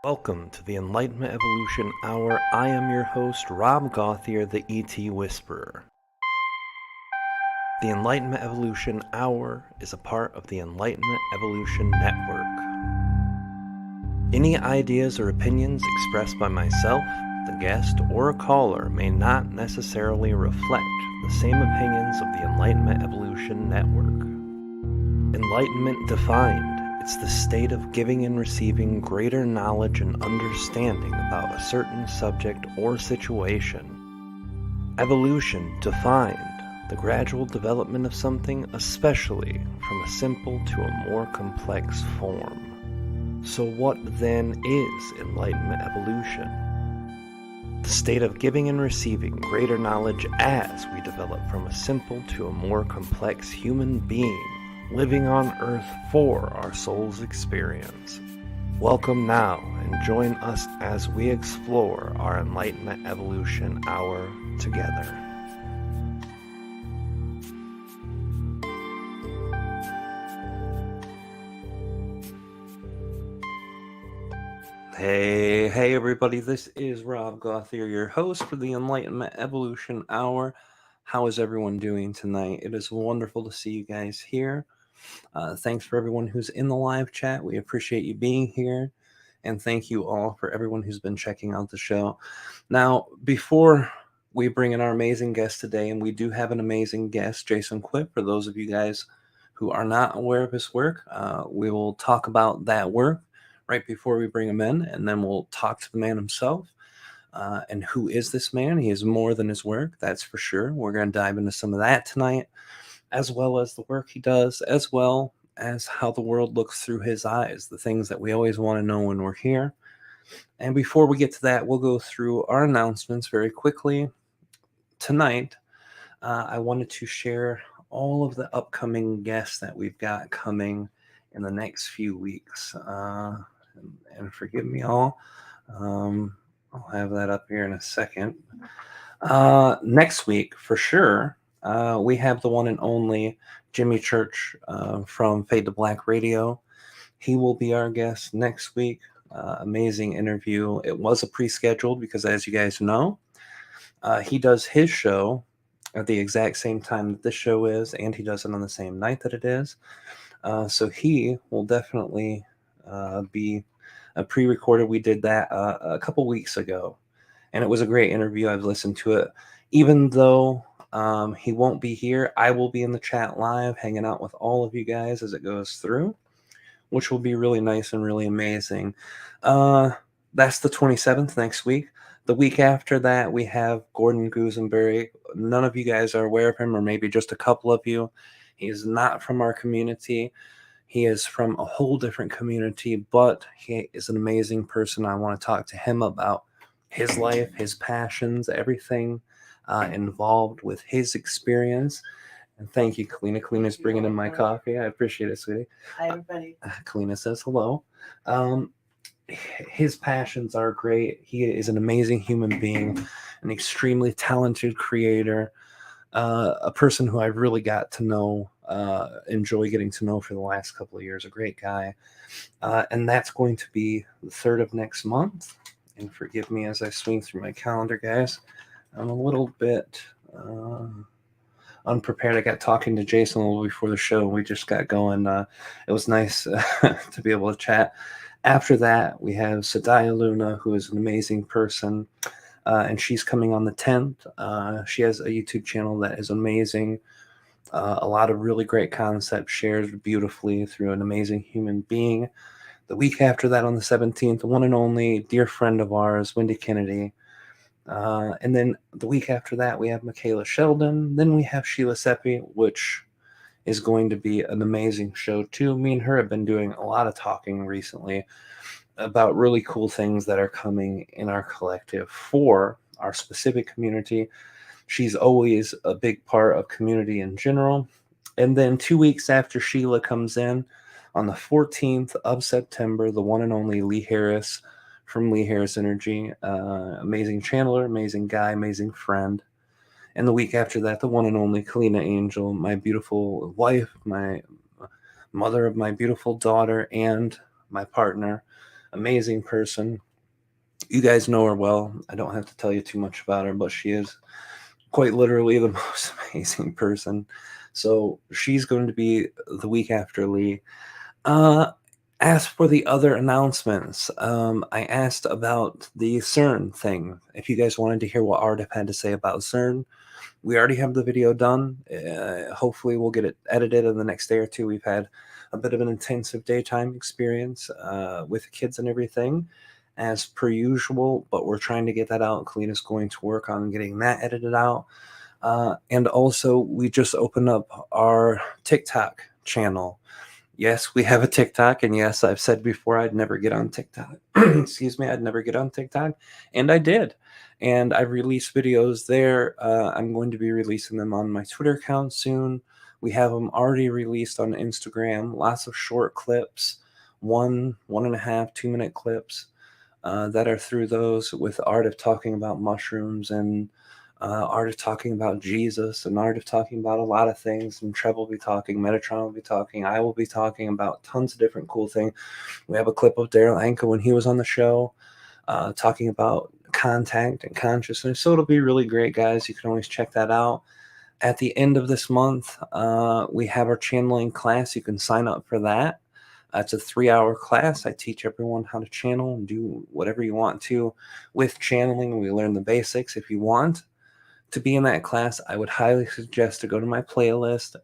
Welcome to the Enlightenment Evolution Hour. I am your host, Rob Gauthier the ET Whisperer. The Enlightenment Evolution Hour is a part of the Enlightenment Evolution Network. Any ideas or opinions expressed by myself, the guest, or a caller may not necessarily reflect the same opinions of the Enlightenment Evolution Network. Enlightenment defined. It's the state of giving and receiving greater knowledge and understanding about a certain subject or situation. Evolution defined. The gradual development of something, especially from a simple to a more complex form. So what then is Enlightenment Evolution? The state of giving and receiving greater knowledge as we develop from a simple to a more complex human being, living on Earth for our soul's experience. Welcome now and join us as we explore our Enlightenment Evolution Hour together. Hey everybody, this is Rob Gauthier, your host for the Enlightenment Evolution Hour. How is everyone doing tonight? It is wonderful to see you guys here. Thanks for everyone who's in the live chat. We appreciate you being here. And thank you all for everyone who's been checking out the show. Now, before we bring in our amazing guest today, and we do have an amazing guest, Jason Quitt, for those of you guys who are not aware of his work, we will talk about that work right before we bring him in, and then we'll talk to the man himself. And who is this man? He is more than his work, that's for sure. We're going to dive into some of that tonight, as well as the work he does, as well as how the world looks through his eyes, the things that we always want to know when we're here. And before we get to that, we'll go through our announcements very quickly. Tonight, I wanted to share all of the upcoming guests that we've got coming in the next few weeks. And forgive me all. I'll have that up here in a second. Next week, for sure, we have the one and only Jimmy Church from Fade to Black Radio. He will be our guest next week. Amazing interview. It was a pre-scheduled because, as you guys know, he does his show at the exact same time that this show is, and he does it on the same night that it is. So he will definitely be pre-recorded. We did that a couple weeks ago, and it was a great interview. I've listened to it. Even though he won't be here, I will be in the chat live hanging out with all of you guys as it goes through, which will be really nice and really amazing. That's the 27th next week. The week after that, we have Gordon Goosenberry. None of you guys are aware of him, or maybe just a couple of you. He is not from our community. He is from a whole different community, but he is an amazing person. I want to talk to him about his life, his passions, everything involved with his experience. And thank you, Kalina. Kalina's bringing in my coffee. I appreciate it, sweetie. Hi, everybody. Kalina says hello. His passions are great. He is an amazing human being, an extremely talented creator, a person who I've really got to know, enjoy getting to know for the last couple of years. A great guy. And that's going to be the 3rd of next month. And forgive me as I swing through my calendar, guys. I'm a little bit unprepared. I got talking to Jason a little before the show. We just got going. It was nice to be able to chat. After that, we have Sadaya Luna, who is an amazing person, and she's coming on the 10th. She has a YouTube channel that is amazing. A lot of really great concepts shared beautifully through an amazing human being. The week after that, on the 17th, the one and only dear friend of ours, Wendy Kennedy. And then the week after that, we have Michaela Sheldon. Then we have Sheila Seppi, which is going to be an amazing show too. Me and her have been doing a lot of talking recently about really cool things that are coming in our collective for our specific community. She's always a big part of community in general. And then 2 weeks after Sheila comes in, on the 14th of September, the one and only Lee Harris from Lee Harris Energy. Amazing channeler, amazing guy, amazing friend. And the week after that, the one and only Kalina Angel, my beautiful wife, my mother of my beautiful daughter, and my partner. amazing person. You guys know her well. I don't have to tell you too much about her, but she is quite literally the most amazing person. So she's going to be the week after Lee. As for the other announcements, I asked about the CERN thing. If you guys wanted to hear what Aridif had to say about CERN, we already have the video done. Hopefully we'll get it edited in the next day or two. We've had a bit of an intensive daytime experience with the kids and everything, as per usual, but we're trying to get that out. Kalina's going to work on getting that edited out. And also, we just opened up our TikTok channel. Yes, we have a TikTok, and yes, I've said before I'd never get on TikTok. Excuse me, I'd never get on TikTok, and I did. And I've released videos there. I'm going to be releasing them on my Twitter account soon. We have them already released on Instagram. Lots of short clips, 1.5, 2 minute clips that are through those, with art of talking about mushrooms and art of talking about Jesus and art of talking about a lot of things. And Treb will be talking, Metatron will be talking, I will be talking about tons of different cool things. We have a clip of Daryl Anka when he was on the show talking about contact and consciousness. So it'll be really great, guys. You can always check that out. At the end of this month, we have our channeling class. You can sign up for that. It's a 3-hour class. I teach everyone how to channel and do whatever you want to with channeling. We learn the basics. If you want to be in that class, I would highly suggest to go to my playlist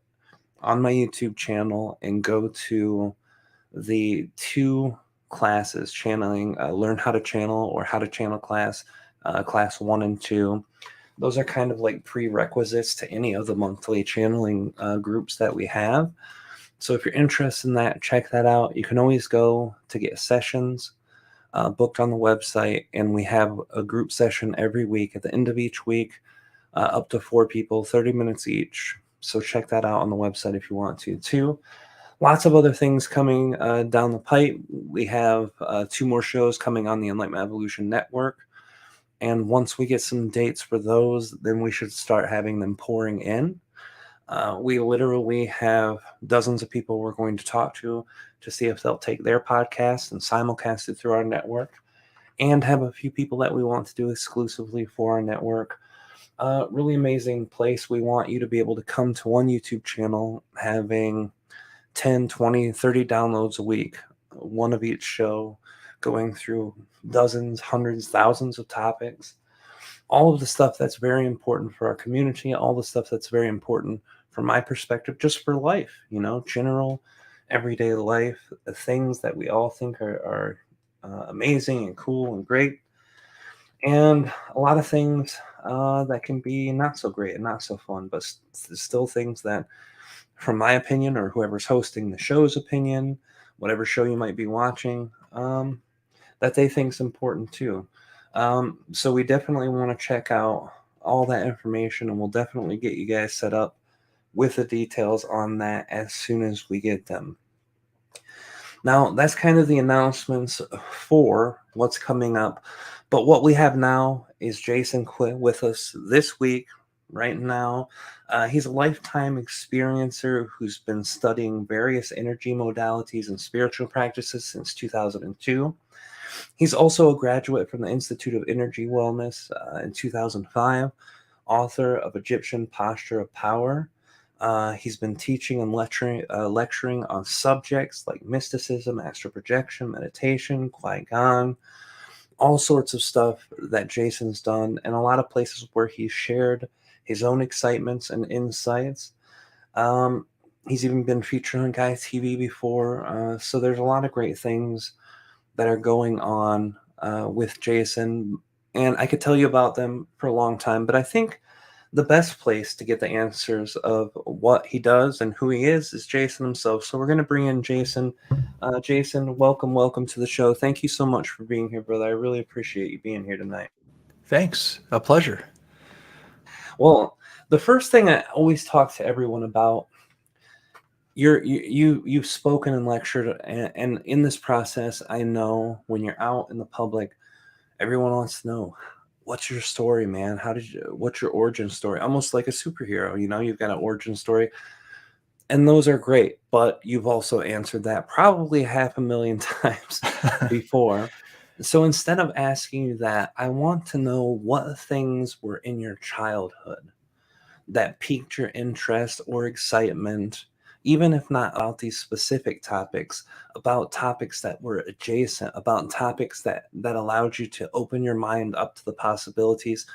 on my YouTube channel and go to the 2 classes, channeling, learn how to channel, or how to channel class, class 1 and 2. Those are kind of like prerequisites to any of the monthly channeling groups that we have. So if you're interested in that, check that out. You can always go to get sessions booked on the website, and we have a group session every week at the end of each week, up to 4 people, 30 minutes each. So check that out on the website if you want to too. Lots of other things coming down the pipe. We have 2 more shows coming on the Enlightenment Evolution Network. And once we get some dates for those, then we should start having them pouring in. We literally have dozens of people we're going to talk to see if they'll take their podcast and simulcast it through our network, and have a few people that we want to do exclusively for our network. Really amazing place. We want you to be able to come to one YouTube channel having 10, 20, 30 downloads a week, one of each show, going through dozens, hundreds, thousands of topics. All of the stuff that's very important for our community, all the stuff that's very important from my perspective, just for life, general, everyday life, the things that we all think are amazing and cool and great, and a lot of things that can be not so great and not so fun, but still things that, from my opinion, or whoever's hosting the show's opinion, whatever show you might be watching, that they think is important too. So we definitely want to check out all that information, and we'll definitely get you guys set up with the details on that as soon as we get them. Now, that's kind of the announcements for what's coming up. But what we have now is Jason Quitt with us this week, right now. He's a lifetime experiencer who's been studying various energy modalities and spiritual practices since 2002. He's also a graduate from the Institute of Energy Wellness in 2005, author of Egyptian Posture of Power. He's been teaching and lecturing on subjects like mysticism, astral projection, meditation, Qi Gong, all sorts of stuff that Jason's done, and a lot of places where he's shared his own excitements and insights. He's even been featured on Gaia TV before, so there's a lot of great things that are going on with Jason, and I could tell you about them for a long time, but I think the best place to get the answers of what he does and who he is Jason himself. So we're going to bring in Jason. Jason, welcome to the show. Thank you so much for being here, brother. I really appreciate you being here tonight. Thanks. A pleasure. Well, the first thing I always talk to everyone about, you've spoken and lectured, and in this process, I know when you're out in the public, everyone wants to know, what's your story, man? What's your origin story? Almost like a superhero, you've got an origin story. And those are great, but you've also answered that probably half a million times before. So instead of asking you that, I want to know what things were in your childhood that piqued your interest or excitement, even if not about these specific topics, about topics that were adjacent, about topics that allowed you to open your mind up to the possibilities.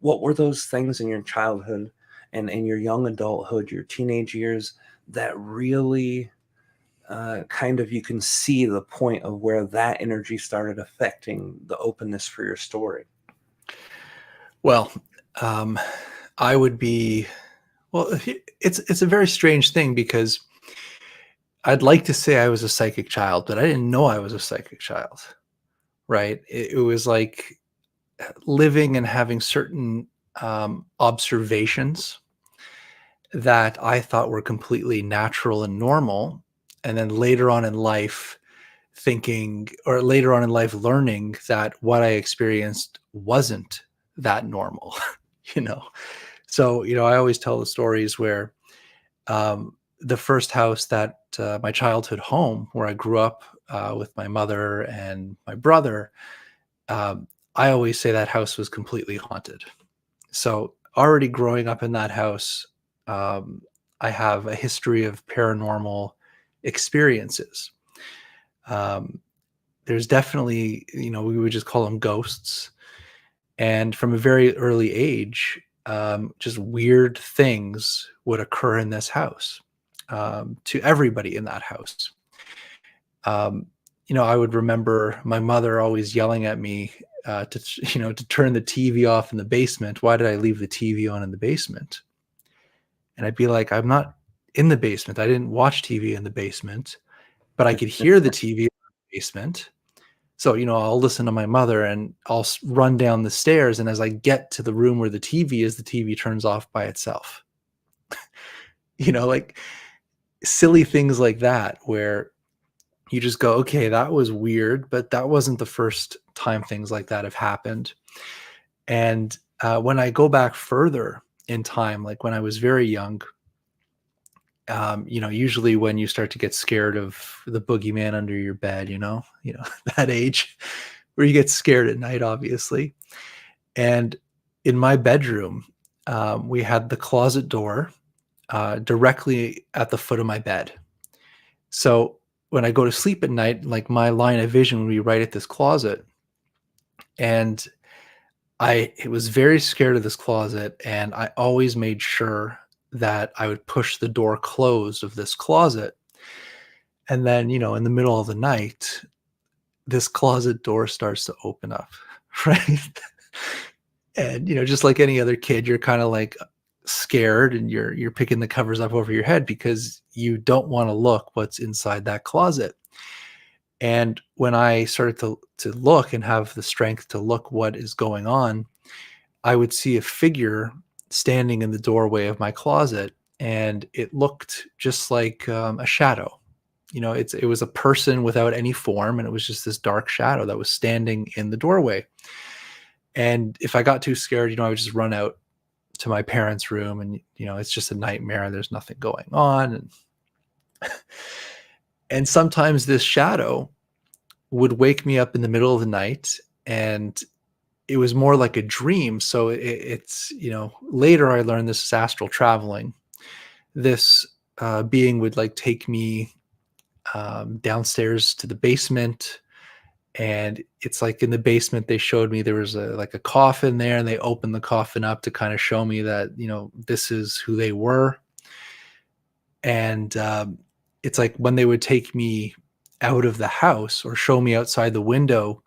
What were those things in your childhood and in your young adulthood, your teenage years, that really kind of you can see the point of where that energy started affecting the openness for your story? Well, um, I would be well. It's a very strange thing because I'd like to say I was a psychic child, but I didn't know I was a psychic child. Right? It was like living and having certain observations that I thought were completely natural and normal, and then later on in life thinking or later on in life learning that what I experienced wasn't that normal, you know? So, I always tell the stories where the first house that my childhood home, where I grew up with my mother and my brother, I always say that house was completely haunted. So, already growing up in that house, um, I have a history of paranormal experiences. Um, there's definitely, we would just call them ghosts. And from a very early age, just weird things would occur in this house to everybody in that house. Um, I would remember my mother always yelling at me to turn the TV off in the basement. Why did I leave the TV on in the basement? And I'd be like, I'm not in the basement. I didn't watch TV in the basement, but I could hear the TV in the basement. So, I'll listen to my mother and I'll run down the stairs. And as I get to the room where the TV is, the TV turns off by itself. Like silly things like that, where you just go, okay, that was weird, but that wasn't the first time things like that have happened. And when I go back further in time, like when I was very young, usually when you start to get scared of the boogeyman under your bed, that age where you get scared at night, obviously. And in my bedroom, we had the closet door directly at the foot of my bed. So when I go to sleep at night, like my line of vision would be right at this closet. And I was very scared of this closet, and I always made sure that I would push the door closed of this closet. And then, in the middle of the night, this closet door starts to open up, right? And, just like any other kid, you're kind of like scared and you're picking the covers up over your head because you don't want to look what's inside that closet. And when I started to look and have the strength to look what is going on, I would see a figure standing in the doorway of my closet, and it looked just like a shadow. It was a person without any form, and it was just this dark shadow that was standing in the doorway. And if I got too scared, I would just run out to my parents' room, and it's just a nightmare, and there's nothing going on. And sometimes this shadow would wake me up in the middle of the night, and it was more like a dream. So it's later I learned this is astral traveling. This being would like take me downstairs to the basement, and it's like in the basement they showed me there was like a coffin there, and they opened the coffin up to kind of show me that this is who they were. And it's like when they would take me out of the house or show me outside the window,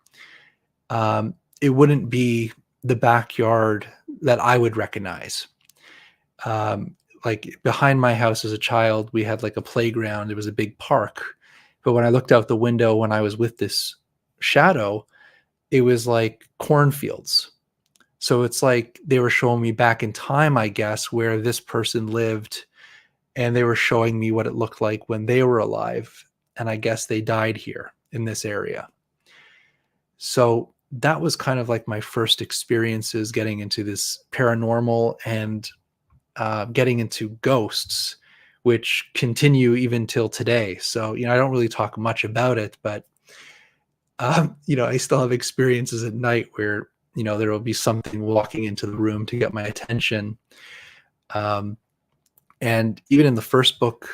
it wouldn't be the backyard that I would recognize. Like behind my house as a child, we had like a playground. It was a big park. But when I looked out the window when I was with this shadow, it was like cornfields. So it's like they were showing me back in time, I guess, where this person lived, and they were showing me what it looked like when they were alive. And I guess they died here in this area. So that was kind of like my first experiences getting into this paranormal and getting into ghosts, which continue even till today. So, I don't really talk much about it, but, I still have experiences at night where, there will be something walking into the room to get my attention. And even in the first book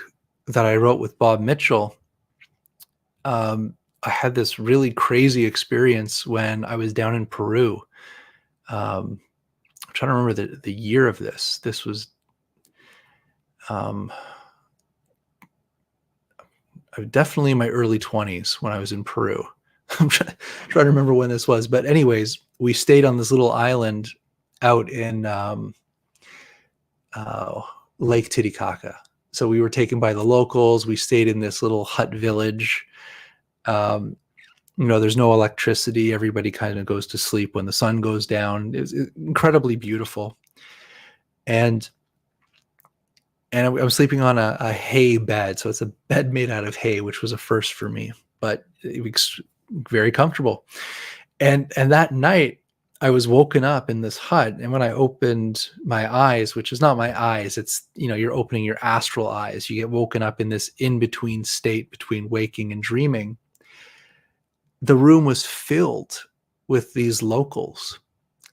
that I wrote with Bob Mitchell, I had this really crazy experience when I was down in Peru. I'm trying to remember the year of this. This was definitely in my early 20s when I was in Peru. I'm trying to remember when this was. But anyways, we stayed on this little island out in Lake Titicaca. So we were taken by the locals. We stayed in this little hut village. There's no electricity. Everybody kind of goes to sleep when the sun goes down. It's incredibly beautiful. And I was sleeping on a hay bed. So it's a bed made out of hay, which was a first for me, but it was very comfortable. And that night I was woken up in this hut. And when I opened my eyes, which is not my eyes, it's, you're opening your astral eyes. You get woken up in this in-between state between waking and dreaming. The room was filled with these locals.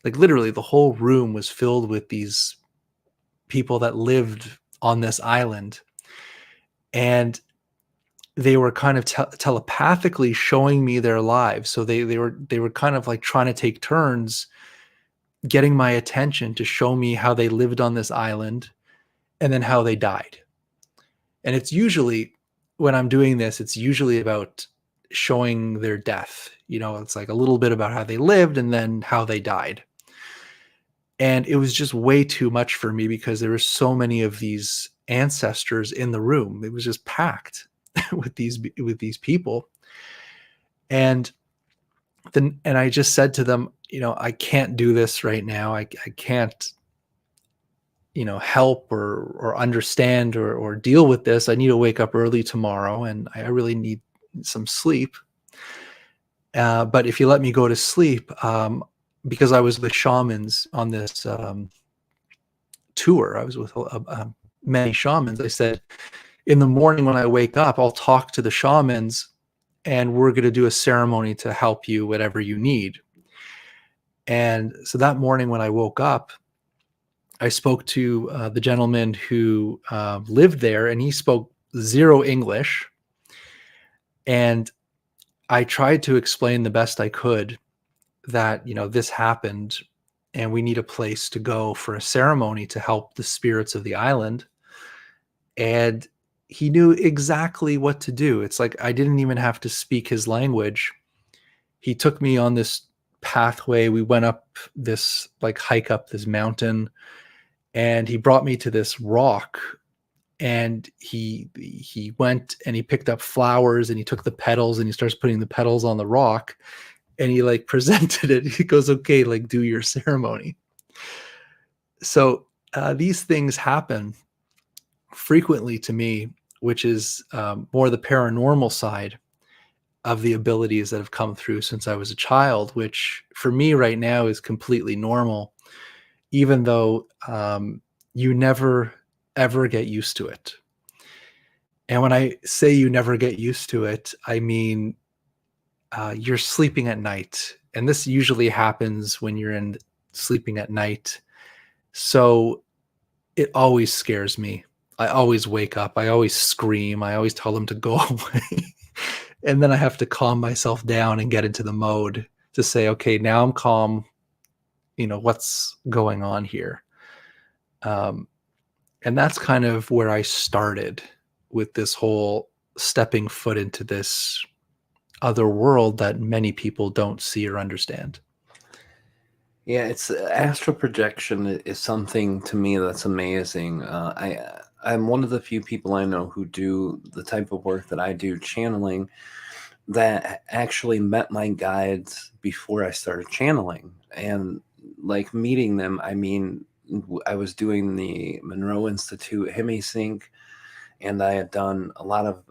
Like literally the whole room was filled with these people that lived on this island. And they were kind of telepathically showing me their lives. So they were kind of like trying to take turns getting my attention to show me how they lived on this island and then how they died. And it's usually, when I'm doing this, it's usually about showing their death. It's like a little bit about how they lived and then how they died. And it was just way too much for me because there were so many of these ancestors in the room. It was just packed with these people. And I just said to them, I can't do this right now. I can't, help or understand or deal with this. I need to wake up early tomorrow and I really need some sleep. But if you let me go to sleep, because I was with shamans on this tour, I was with many shamans. I said, in the morning when I wake up, I'll talk to the shamans and we're going to do a ceremony to help you, whatever you need. And so that morning when I woke up, I spoke to the gentleman who lived there, and he spoke zero English. And I tried to explain the best I could that, this happened and we need a place to go for a ceremony to help the spirits of the island. And he knew exactly what to do. It's like I didn't even have to speak his language. He took me on this pathway. We went up this, like, hike up this mountain, and he brought me to this rock. And he went and he picked up flowers and he took the petals and he starts putting the petals on the rock, and he like presented it. He goes, okay, like do your ceremony. So these things happen frequently to me, which is more the paranormal side of the abilities that have come through since I was a child, which for me right now is completely normal, even though you never ever get used to it. And when I say you never get used to it, I mean you're sleeping at night, and this usually happens when you're in sleeping at night. So it always scares me. I always wake up. I always scream. I always tell them to go away. And then I have to calm myself down and get into the mode to say, okay, now I'm calm. What's going on here? And that's kind of where I started with this whole stepping foot into this other world that many people don't see or understand. Yeah, it's astral projection is something to me that's amazing. I'm one of the few people I know who do the type of work that I do, channeling, that actually met my guides before I started channeling. And like meeting them, I mean, I was doing the Monroe Institute HemiSync, and I had done a lot of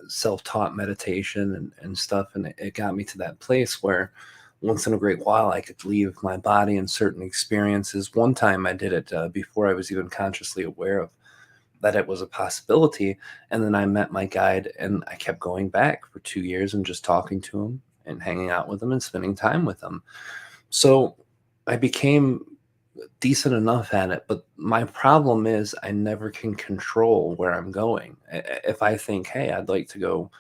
self-taught meditation and stuff, and it got me to that place where once in a great while I could leave my body in certain experiences. One time I did it before I was even consciously aware of that it was a possibility. And then I met my guide, and I kept going back for 2 years and just talking to him and hanging out with him and spending time with him. So I became decent enough at it, but my problem is I never can control where I'm going. If I think, hey, I'd like to go,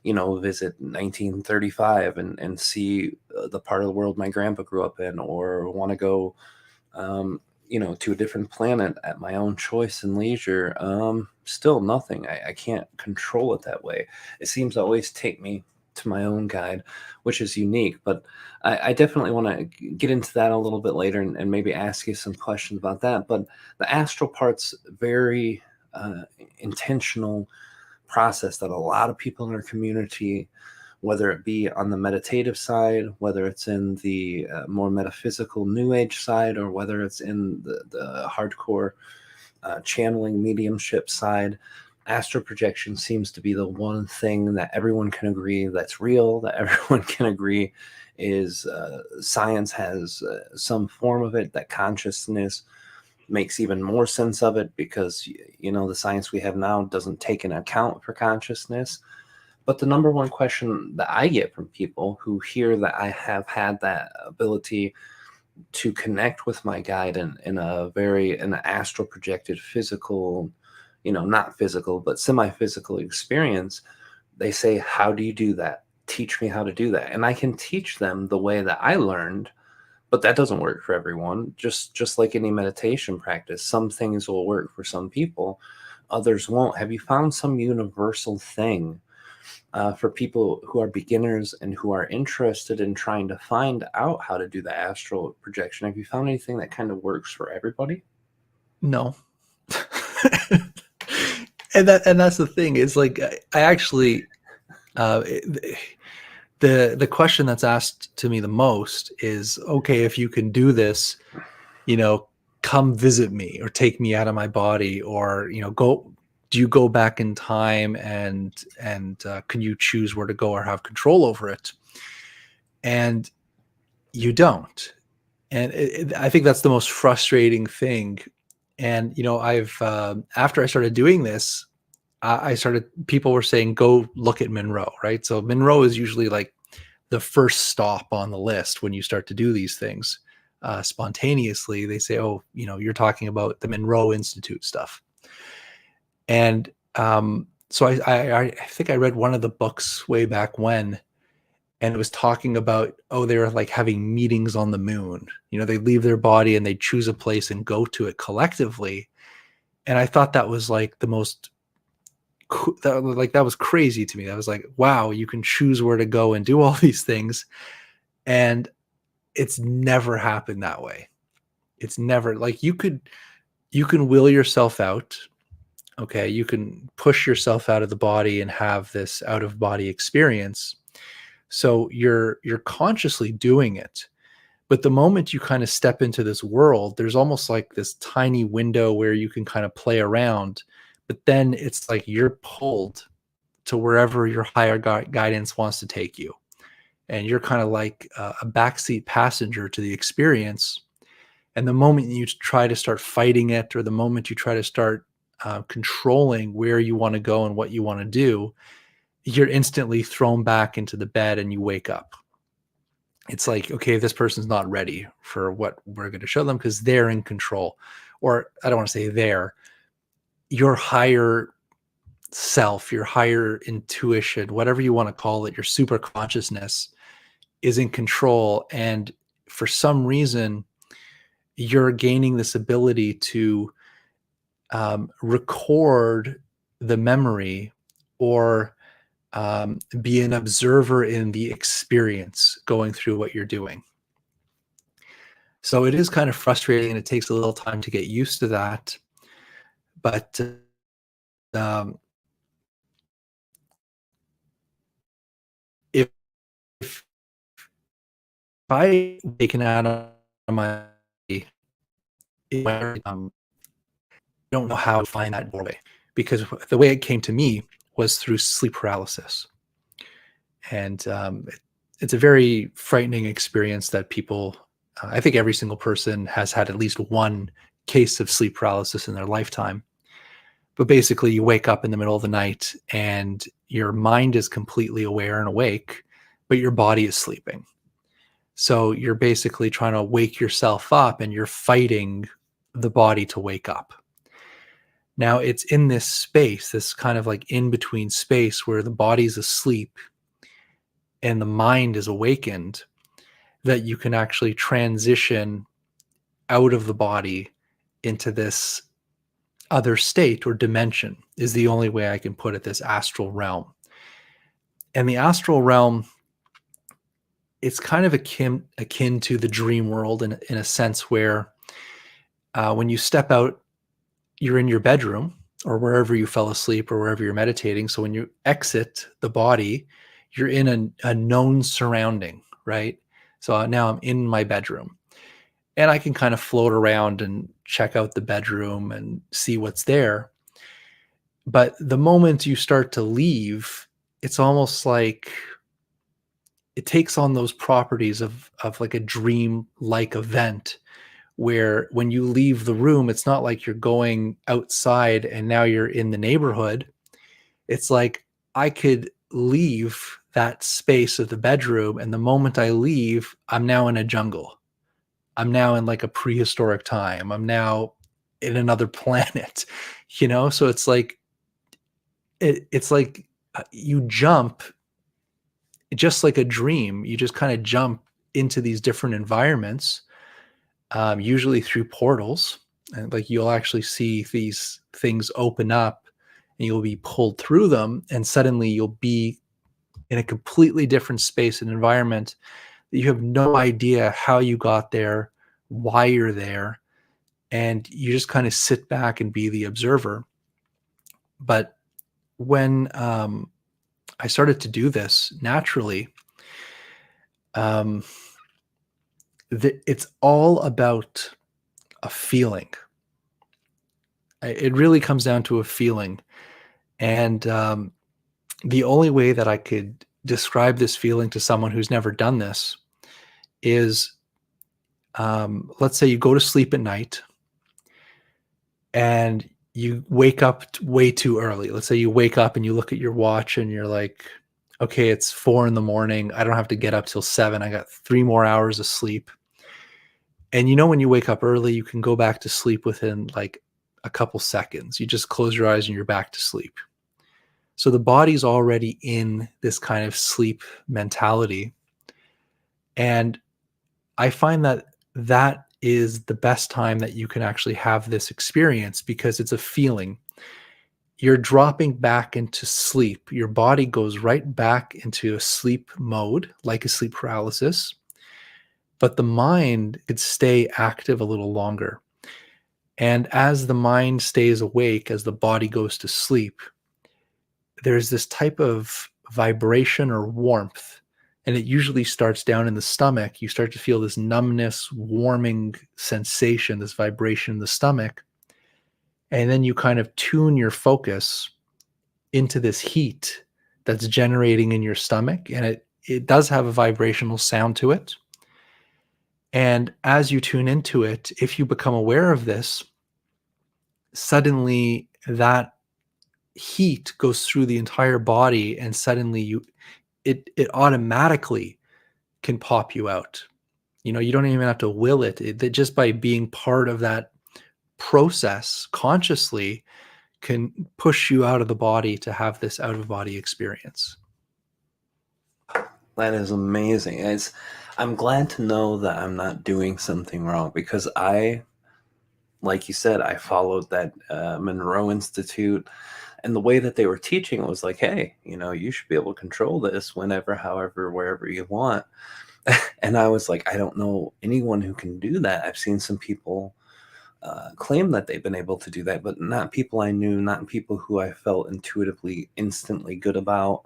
visit 1935 and see the part of the world my grandpa grew up in, or want to go, to a different planet at my own choice and leisure, still nothing. I can't control it that way. It seems to always take me to my own guide, which is unique. But I definitely want to get into that a little bit later, and maybe ask you some questions about that. But the astral part's very intentional process that a lot of people in our community, whether it be on the meditative side, whether it's in the more metaphysical new age side, or whether it's in the hardcore channeling mediumship side, astral projection seems to be the one thing that everyone can agree that's real, that everyone can agree is science has some form of it, that consciousness makes even more sense of it, because the science we have now doesn't take into account for consciousness. But the number one question that I get from people who hear that I have had that ability to connect with my guide in an astral projected physical, not physical, but semi-physical experience, they say, how do you do that? Teach me how to do that. And I can teach them the way that I learned, but that doesn't work for everyone. Just like any meditation practice, some things will work for some people, others won't. Have you found some universal thing for people who are beginners and who are interested in trying to find out how to do the astral projection? Have you found anything that kind of works for everybody? No. and that's the thing, is like, I actually the question that's asked to me the most is, okay, if you can do this, come visit me or take me out of my body, or do you go back in time, and can you choose where to go or have control over it? And you don't. And I think that's the most frustrating thing. And I've after I started doing this, people were saying, go look at Monroe, right? So Monroe is usually like the first stop on the list when you start to do these things spontaneously. They say, oh, you're talking about the Monroe Institute stuff. And so I think I read one of the books way back when, and it was talking about, oh, they were like having meetings on the moon. They leave their body and they choose a place and go to it collectively. And I thought that was like the most that was crazy to me. I was like, wow, you can choose where to go and do all these things. And it's never happened that way. It's never like you can will yourself out. Okay. You can push yourself out of the body and have this out of body experience. So you're consciously doing it. But the moment you kind of step into this world, there's almost like this tiny window where you can kind of play around. But then it's like you're pulled to wherever your higher guidance wants to take you. And you're kind of like a backseat passenger to the experience. And the moment you try to start fighting it, or the moment you try to start controlling where you want to go and what you want to do, you're instantly thrown back into the bed and you wake up. It's like, okay, this person's not ready for what we're going to show them because they're in control. Or I don't want to say they're, your higher self, your higher intuition, whatever you want to call it, your super consciousness is in control. And for some reason, you're gaining this ability to record the memory, or be an observer in the experience going through what you're doing. So it is kind of frustrating, and it takes a little time to get used to that. But if I taken out of my, I don't know how to find that doorway, because the way it came to me was through sleep paralysis. And it's a very frightening experience that people, I think every single person has had at least one case of sleep paralysis in their lifetime. But basically, you wake up in the middle of the night and your mind is completely aware and awake, but your body is sleeping. So you're basically trying to wake yourself up and you're fighting the body to wake up. Now it's in this space, this kind of like in between space where the body's asleep and the mind is awakened, that you can actually transition out of the body into this other state or dimension, is the only way I can put it, this astral realm. And the astral realm, it's kind of akin to the dream world in a sense where when you step out, you're in your bedroom or wherever you fell asleep or wherever you're meditating. So when you exit the body, you're in a known surrounding, right? So now I'm in my bedroom and I can kind of float around and check out the bedroom and see what's there. But the moment you start to leave, it's almost like it takes on those properties of like a dream like event, where when you leave the room, it's not like you're going outside and now you're in the neighborhood. It's like I could leave that space of the bedroom, and the moment I leave, I'm now in a jungle. I'm now in like a prehistoric time. I'm now in another planet, So it's like it's like you jump just like a dream. You just kind of jump into these different environments, usually through portals. And like you'll actually see these things open up and you'll be pulled through them. And suddenly you'll be in a completely different space and environment that you have no idea how you got there, why you're there. And you just kind of sit back and be the observer. But when I started to do this naturally, it's all about a feeling. It really comes down to a feeling. And the only way that I could describe this feeling to someone who's never done this is, let's say you go to sleep at night and you wake up way too early. Let's say you wake up and you look at your watch and you're like, okay, it's 4 a.m. I don't have to get up till 7. I got 3 more hours of sleep. And when you wake up early, you can go back to sleep within like a couple seconds. You just close your eyes and you're back to sleep. So the body's already in this kind of sleep mentality. And I find that that is the best time that you can actually have this experience, because it's a feeling. You're dropping back into sleep. Your body goes right back into a sleep mode, like a sleep paralysis, but the mind could stay active a little longer. And as the mind stays awake, as the body goes to sleep, there's this type of vibration or warmth, and it usually starts down in the stomach. You start to feel this numbness, warming sensation, this vibration in the stomach. And then you kind of tune your focus into this heat that's generating in your stomach. And it does have a vibrational sound to it. And as you tune into it, if you become aware of this, suddenly that heat goes through the entire body, and suddenly it automatically can pop you out. You don't even have to will it. Just by being part of that process consciously can push you out of the body to have this out of body experience. That is amazing. I'm glad to know that I'm not doing something wrong, because like you said, I followed that Monroe Institute, and the way that they were teaching it was like, hey, you should be able to control this whenever, however, wherever you want. And I was like, I don't know anyone who can do that. I've seen some people claim that they've been able to do that, but not people I knew, not people who I felt intuitively, instantly good about,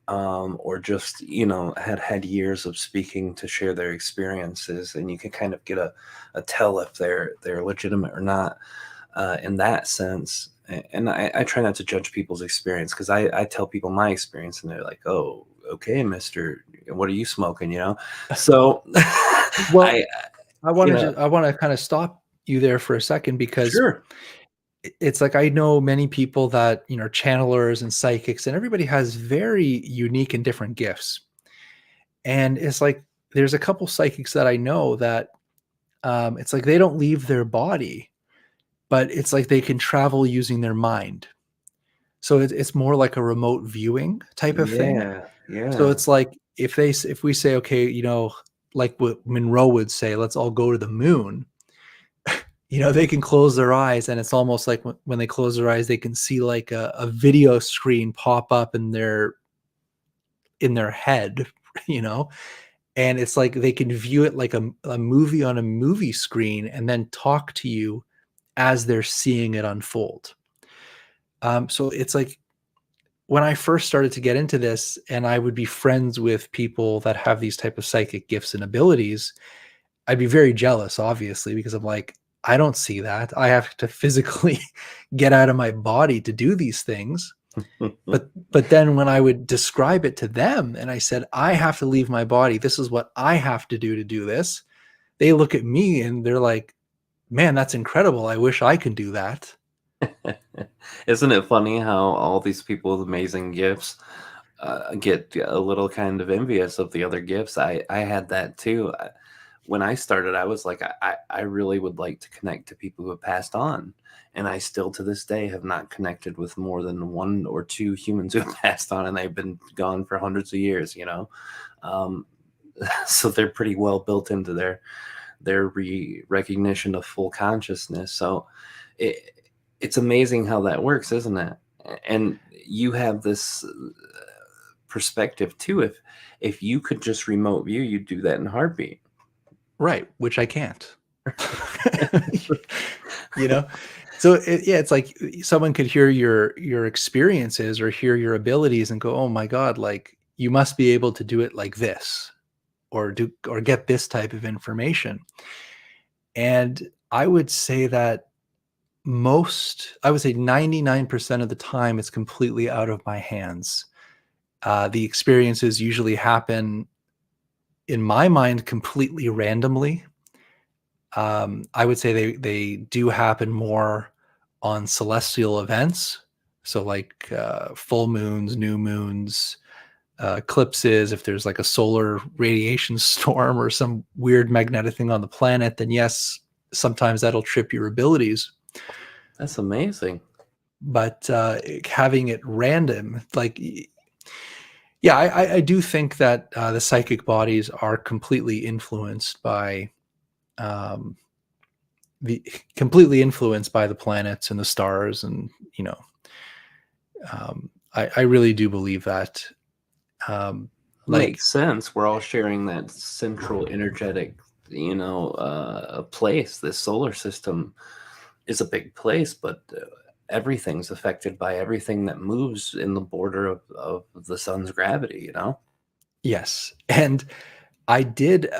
or just, had years of speaking to share their experiences. And you can kind of get a tell if they're legitimate or not in that sense. And I try not to judge people's experience, because I tell people my experience and they're like, oh, okay, mister, what are you smoking, So Well, I want to kind of stop you there for a second, because sure. it's like I know many people that, you know, channelers and psychics, and everybody has very unique and different gifts. And it's like there's a couple psychics that I know that it's like they don't leave their body, but it's like they can travel using their mind. So it's more like a remote viewing type of thing. Yeah, So yeah. it's like if we say, okay, you know, like what Monroe would say, let's all go to the moon. You know, they can close their eyes, and it's almost like when they close their eyes, they can see like a video screen pop up in their head, you know, and it's like they can view it like a movie on a movie screen, and then talk to you as they're seeing it unfold. So it's like when I first started to get into this, and I would be friends with people that have these type of psychic gifts and abilities, I'd be very jealous, obviously, because I'm like, I don't see that. I have to physically get out of my body to do these things. But then when I would describe it to them and I said, I have to leave my body, this is what I have to do this, they look at me and they're like, man, that's incredible. I wish I could do that. Isn't it funny how all these people with amazing gifts get a little kind of envious of the other gifts? I had that too. When I started, I was like, I really would like to connect to people who have passed on. And I still to this day have not connected with more than one or two humans who have passed on, and they've been gone for hundreds of years, you know? Um, so they're pretty well built into their recognition of full consciousness. So it's amazing how that works, isn't it? And you have this perspective too. If you could just remote view, you'd do that in a heartbeat. Right, which I can't. You know? So yeah, it's like someone could hear your experiences or hear your abilities and go, "Oh my God, like you must be able to do it like this or get this type of information." And I would say that I would say 99% of the time it's completely out of my hands. The experiences usually happen in my mind completely randomly. I would say they do happen more on celestial events, so like full moons, new moons, eclipses. If there's like a solar radiation storm or some weird magnetic thing on the planet, then yes, sometimes that'll trip your abilities. That's amazing. But having it random, like yeah, I do think that the psychic bodies are completely influenced by um, the completely influenced by the planets and the stars, and you know, I really do believe that. Like, Makes sense. We're all sharing that central energetic, place. This solar system is a big place, but everything's affected by everything that moves in the border of the sun's gravity, you know? yes, and I did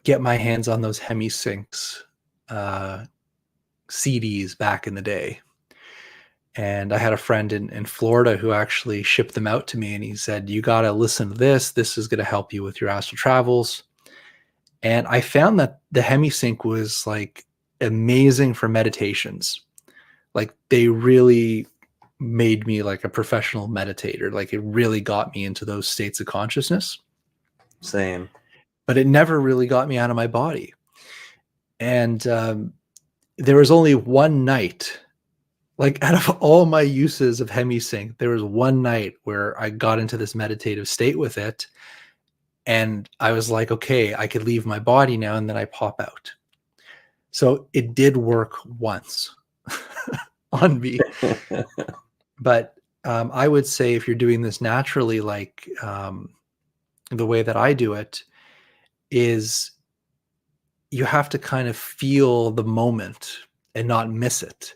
get my hands on those Hemisyncs uh, CDs back in the day. And I had a friend in Florida who actually shipped them out to me, and he said, "You got to listen to this. This is going to help you with your astral travels." And I found that the Hemisync was like amazing for meditations. Like they really made me like a professional meditator. Like it really got me into those states of consciousness, Same. but it never really got me out of my body. And there was only one night, like out of all my uses of Hemisync, there was one night where I got into this meditative state with it. And I was like, okay, I could leave my body now. And then I pop out. So it did work once on me. But I would say if you're doing this naturally, like the way that I do it, is you have to kind of feel the moment and not miss it.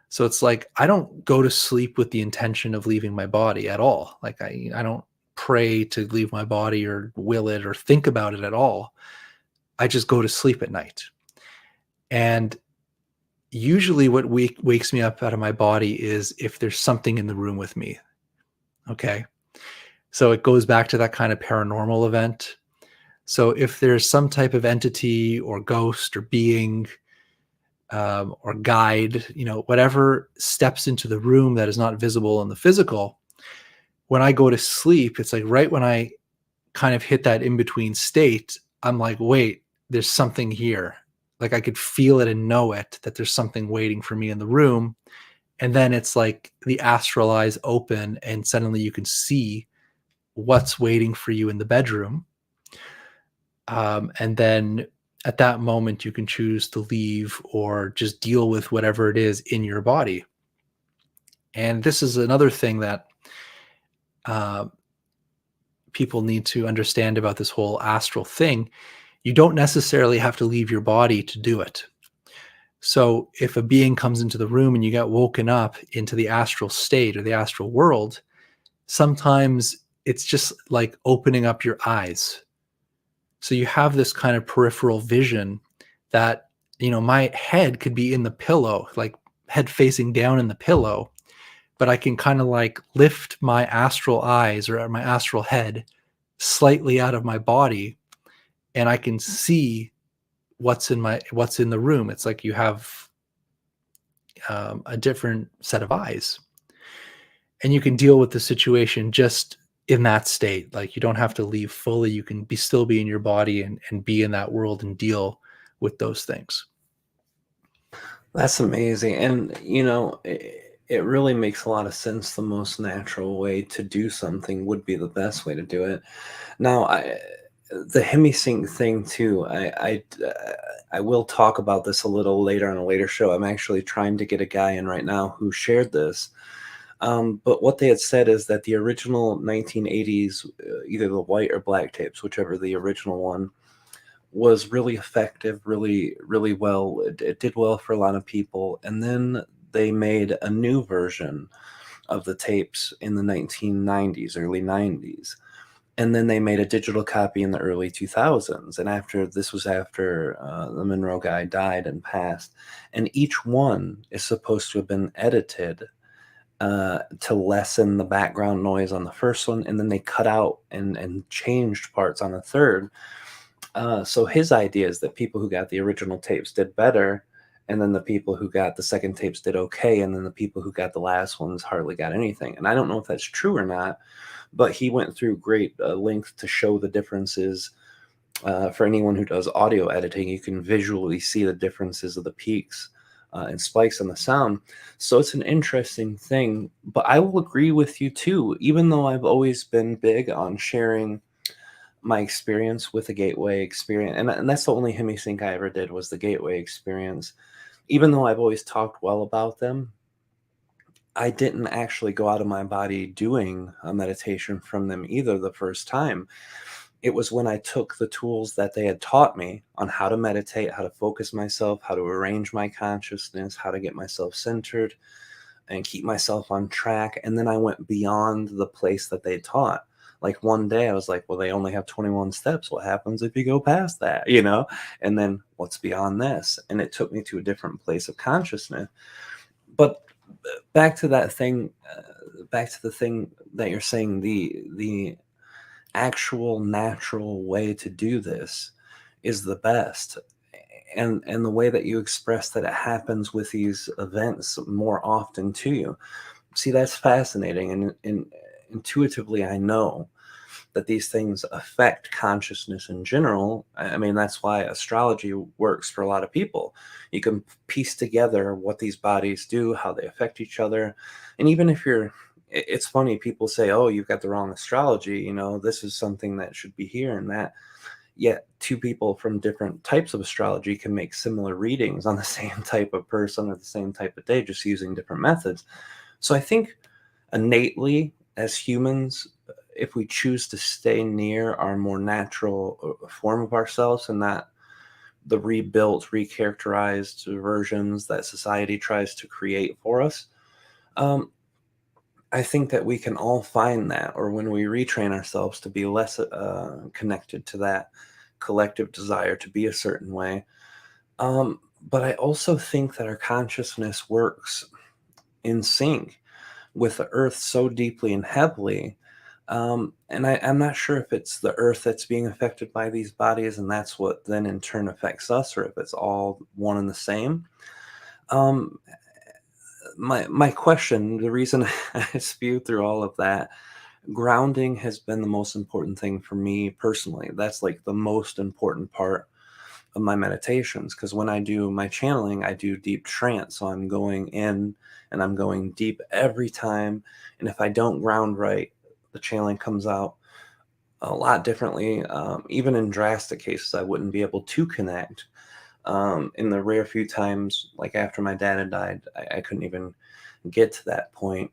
So it's like I don't go to sleep with the intention of leaving my body at all. Like I don't pray to leave my body or will it or think about it at all. I just go to sleep at night. And usually what wakes me up out of my body is if there's something in the room with me. Okay. So it goes back to that kind of paranormal event. So if there's some type of entity or ghost or being or guide, whatever steps into the room that is not visible in the physical. When I go to sleep, it's like right when I kind of hit that in between state, I'm like, wait, there's something here. Like I could feel it and know it, that there's something waiting for me in the room. And then it's like the astral eyes open and suddenly you can see what's waiting for you in the bedroom. And then at that moment, you can choose to leave or just deal with whatever it is in your body. And this is another thing that uh, people need to understand about this whole astral thing. You don't necessarily have to leave your body to do it. So if a being comes into the room and you get woken up into the astral state or the astral world, sometimes it's just like opening up your eyes. So you have this kind of peripheral vision that, my head could be in the pillow, like head facing down in the pillow, but I can kind of like lift my astral eyes or my astral head slightly out of my body, and I can see what's in the room. It's like you have a different set of eyes, and you can deal with the situation just in that state. Like you don't have to leave fully. You can still be in your body and be in that world and deal with those things. That's amazing. And, it really makes a lot of sense. The most natural way to do something would be the best way to do it. Now, the hemisync thing too, I will talk about this a little later on a later show. I'm actually trying to get a guy in right now who shared this. But what they had said is that the original 1980s, either the white or black tapes, whichever the original one, was really effective, really, really well. It did well for a lot of people. And then they made a new version of the tapes in the 1990s, early 90s. And then they made a digital copy in the early 2000s. And this was after the Monroe guy died and passed. And each one is supposed to have been edited to lessen the background noise on the first one. And then they cut out and changed parts on the third. So his idea is that people who got the original tapes did better, and then the people who got the second tapes did okay, and then the people who got the last ones hardly got anything. And I don't know if that's true or not, but he went through great length to show the differences. For anyone who does audio editing, you can visually see the differences of the peaks and spikes in the sound. So it's an interesting thing. But I will agree with you too, even though I've always been big on sharing my experience with the gateway experience, and that's the only hemisync I ever did was the gateway experience. Even though I've always talked well about them, I didn't actually go out of my body doing a meditation from them either the first time. It was when I took the tools that they had taught me on how to meditate, how to focus myself, how to arrange my consciousness, how to get myself centered and keep myself on track. And then I went beyond the place that they taught. Like one day I was like, well, they only have 21 steps. What happens if you go past that, And then what's beyond this? And it took me to a different place of consciousness. But back to that thing, back to the thing that you're saying, the actual natural way to do this is the best. And the way that you express that it happens with these events more often to you. See, that's fascinating. And intuitively, I know that these things affect consciousness in general. I mean, that's why astrology works for a lot of people. You can piece together what these bodies do, how they affect each other. And even if it's funny, people say, oh, you've got the wrong astrology, this is something that should be here and that. Yet two people from different types of astrology can make similar readings on the same type of person or the same type of day, just using different methods. So I think innately, as humans, if we choose to stay near our more natural form of ourselves and not the rebuilt, recharacterized versions that society tries to create for us, I think that we can all find that, or when we retrain ourselves to be less connected to that collective desire to be a certain way. But I also think that our consciousness works in sync with the earth so deeply and heavily. And I'm not sure if it's the earth that's being affected by these bodies, and that's what then in turn affects us, or if it's all one and the same. Um, my question, the reason I spewed through all of that, grounding has been the most important thing for me personally. That's like the most important part of my meditations, because when I do my channeling, I do deep trance. So I'm going in and I'm going deep every time. And if I don't ground right, the channeling comes out a lot differently. Even in drastic cases, I wouldn't be able to connect. In the rare few times, like after my dad had died, I couldn't even get to that point.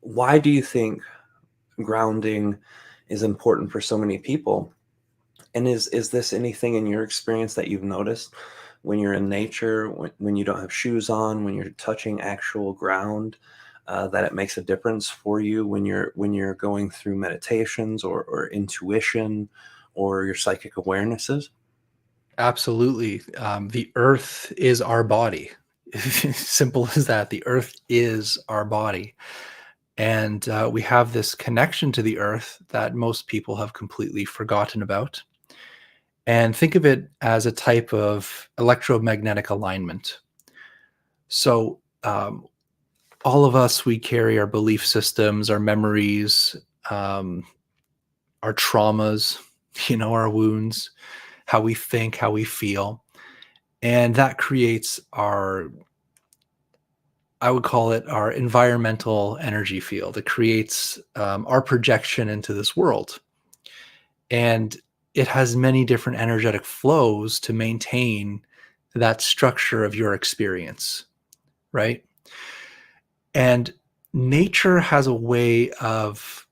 Why do you think grounding is important for so many people? And is this anything in your experience that you've noticed when you're in nature, when you don't have shoes on, when you're touching actual ground, that it makes a difference for you when you're going through meditations or intuition or your psychic awarenesses? Absolutely. The earth is our body. Simple as that. The earth is our body. And we have this connection to the earth that most people have completely forgotten about. And think of it as a type of electromagnetic alignment. So, all of us, we carry our belief systems, our memories, um, our traumas, our wounds, how we think, how we feel. And that creates I would call it our environmental energy field. It creates our projection into this world. And it has many different energetic flows to maintain that structure of your experience, right? And nature has a way of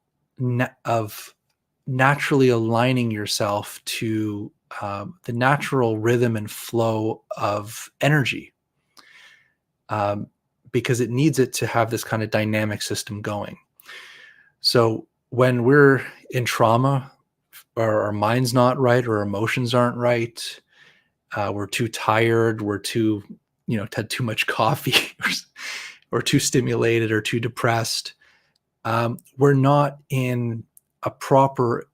naturally aligning yourself to the natural rhythm and flow of energy, um, because it needs it to have this kind of dynamic system going. So when we're in trauma, or our mind's not right, or our emotions aren't right, we're too tired, we're too, had too much coffee, or too stimulated, or too depressed, we're not in a proper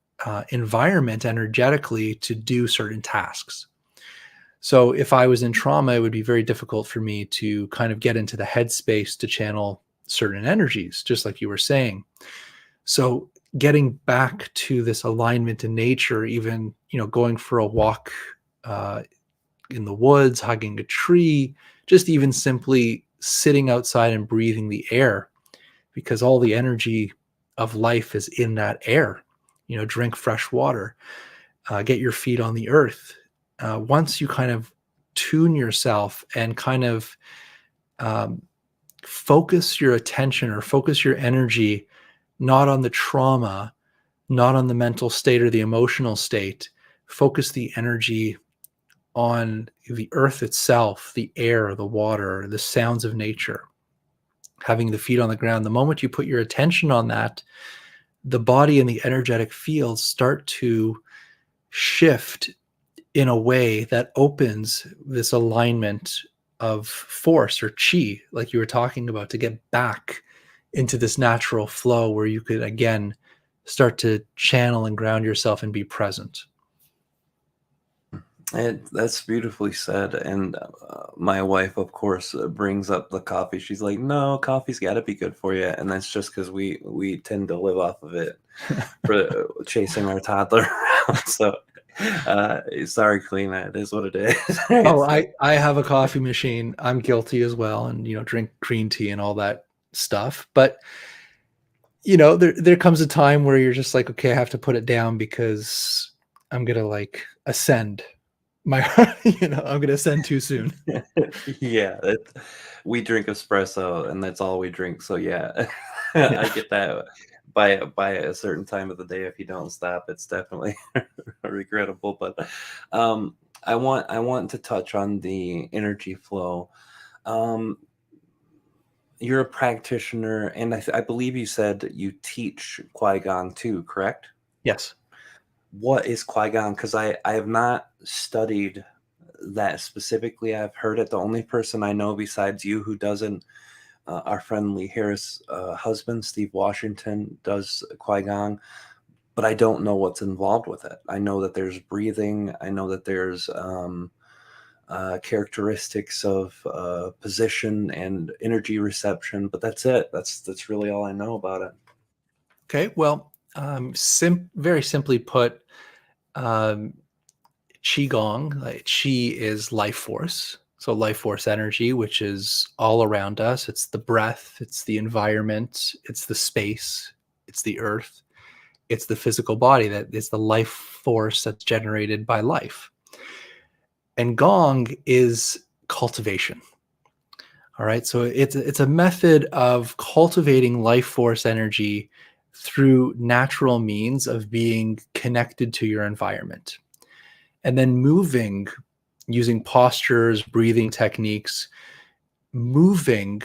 environment energetically to do certain tasks. So if I was in trauma, it would be very difficult for me to kind of get into the headspace to channel certain energies, just like you were saying. So getting back to this alignment in nature, even, going for a walk uh, in the woods, hugging a tree, just even simply sitting outside and breathing the air, because all the energy of life is in that air. Drink fresh water, get your feet on the earth. Once you kind of tune yourself and kind of um, focus your attention or focus your energy not on the trauma, not on the mental state or the emotional state, focus the energy on the earth itself, the air, the water, the sounds of nature, having the feet on the ground. The moment you put your attention on that, the body and the energetic fields start to shift in a way that opens this alignment of force or chi, like you were talking about, to get back into this natural flow where you could again start to channel and ground yourself and be present. That's beautifully said. And my wife, of course, brings up the coffee. She's like, "No, coffee's got to be good for you," and that's just because we tend to live off of it for chasing our toddler around. So, sorry, Kalina. It is what it is. Oh, It's I have a coffee machine. I'm guilty as well, and drink green tea and all that stuff. But there comes a time where you're just like, okay, I have to put it down because I'm gonna like ascend. My, I'm gonna ascend too soon. yeah, we drink espresso, and that's all we drink. So yeah, Yeah. I get that. By a certain time of the day, if you don't stop, it's definitely regrettable. But I want to touch on the energy flow. Um, you're a practitioner, and I believe you said that you teach Qi Gong too, correct? Yes. What is Qi Gong? Because I have not studied that specifically. I've heard it. The only person I know besides you who doesn't, our friend Lee Harris' husband, Steve Washington, does Qui Gong, but I don't know what's involved with it. I know that there's breathing. I know that there's characteristics of position and energy reception, but that's it. That's really all I know about it. Okay, well, very simply put, um, Qi Gong, like Qi is life force. So life force energy, which is all around us. It's the breath, it's the environment, it's the space, it's the earth, it's the physical body, that is the life force that's generated by life. And Gong is cultivation. All right. So it's a method of cultivating life force energy through natural means of being connected to your environment. And then moving using postures, breathing techniques, moving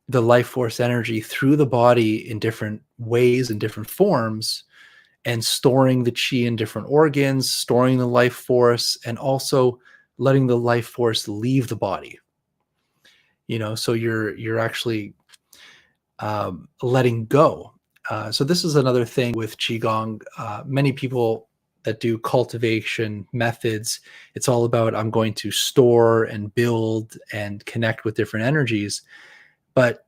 the life force energy through the body in different ways and different forms, and storing the chi in different organs, storing the life force, and also letting the life force leave the body. So you're actually letting go. So this is another thing with qigong. Many people that do cultivation methods, it's all about, I'm going to store and build and connect with different energies. But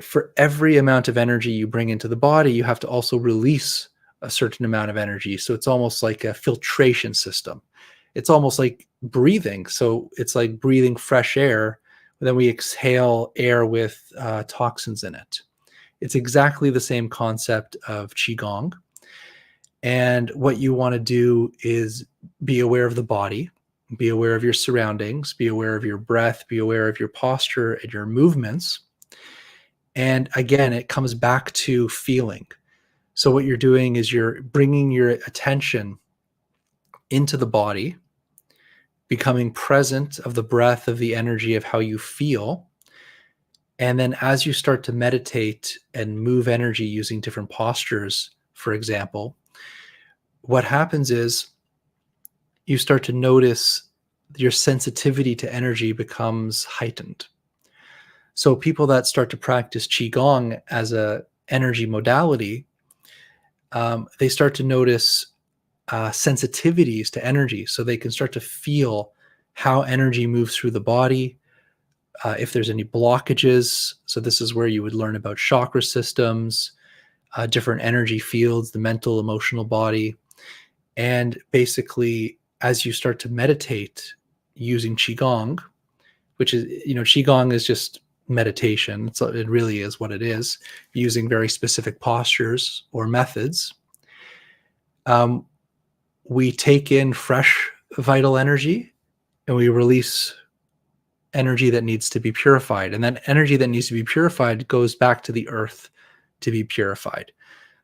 for every amount of energy you bring into the body, you have to also release a certain amount of energy. So it's almost like a filtration system. It's almost like breathing. So it's like breathing fresh air, and then we exhale air with toxins in it. It's exactly the same concept of qigong. And what you want to do is be aware of the body, be aware of your surroundings, be aware of your breath, be aware of your posture and your movements. And again, it comes back to feeling. So what you're doing is you're bringing your attention into the body, becoming present of the breath, of the energy, of how you feel. And then as you start to meditate and move energy using different postures, for example, what happens is you start to notice your sensitivity to energy becomes heightened. So people that start to practice qigong as a energy modality, they start to notice sensitivities to energy. So they can start to feel how energy moves through the body, if there's any blockages. So this is where you would learn about chakra systems, different energy fields, the mental, emotional body. And basically, as you start to meditate using qigong, which is, qigong is just meditation. So it really is what it is, using very specific postures or methods. We take in fresh vital energy and we release energy that needs to be purified. And then energy that needs to be purified goes back to the earth to be purified.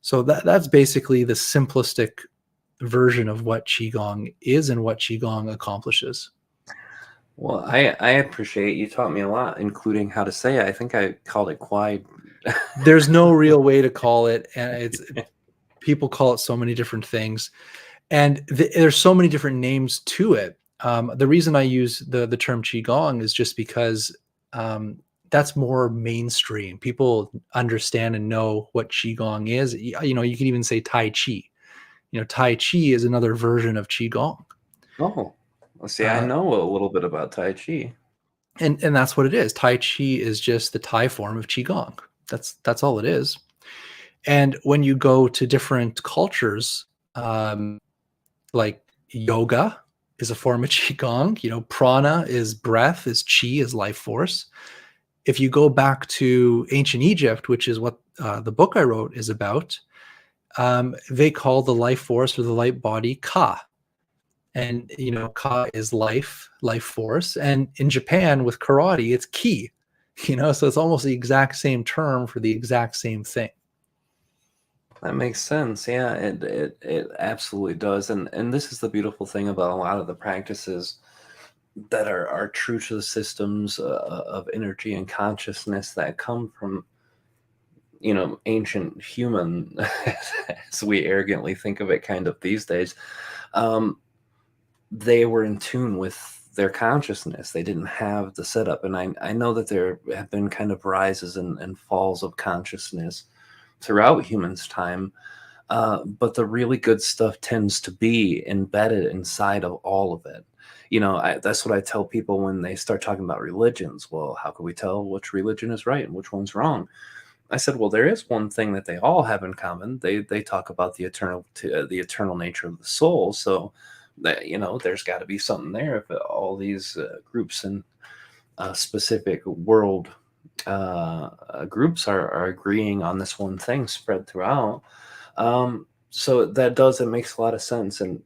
So that's basically the simplistic version of what qigong is and what qigong accomplishes. Well, I appreciate you taught me a lot, including how to say it. I think I called it quai. There's no real way to call it, and people call it so many different things, and there's so many different names to it. The reason I use the term qigong is just because that's more mainstream. People understand and know what qigong is. You can even say tai chi. Tai chi is another version of qigong. Oh, let's see. I know a little bit about Tai Chi. And that's what it is. Tai Chi is just the Thai form of Qigong. That's all it is. And when you go to different cultures, like yoga is a form of Qigong, prana is breath, is Qi, is life force. If you go back to ancient Egypt, which is what the book I wrote is about, they call the life force or the light body Ka. And Ka is life force. And in Japan with karate, it's ki. So it's almost the exact same term for the exact same thing. That makes sense. Yeah, it absolutely does. And this is the beautiful thing about a lot of the practices that are true to the systems of energy and consciousness that come from ancient human, as we arrogantly think of it kind of these days. They were in tune with their consciousness. They didn't have the setup. And I know that there have been kind of rises and falls of consciousness throughout humans' time. But the really good stuff tends to be embedded inside of all of it. That's what I tell people when they start talking about religions. Well, how can we tell which religion is right and which one's wrong? I said, well, there is one thing that they all have in common. They talk about the eternal nature of the soul. So that, there's got to be something there if all these groups and specific world groups are agreeing on this one thing spread throughout. So it makes a lot of sense. And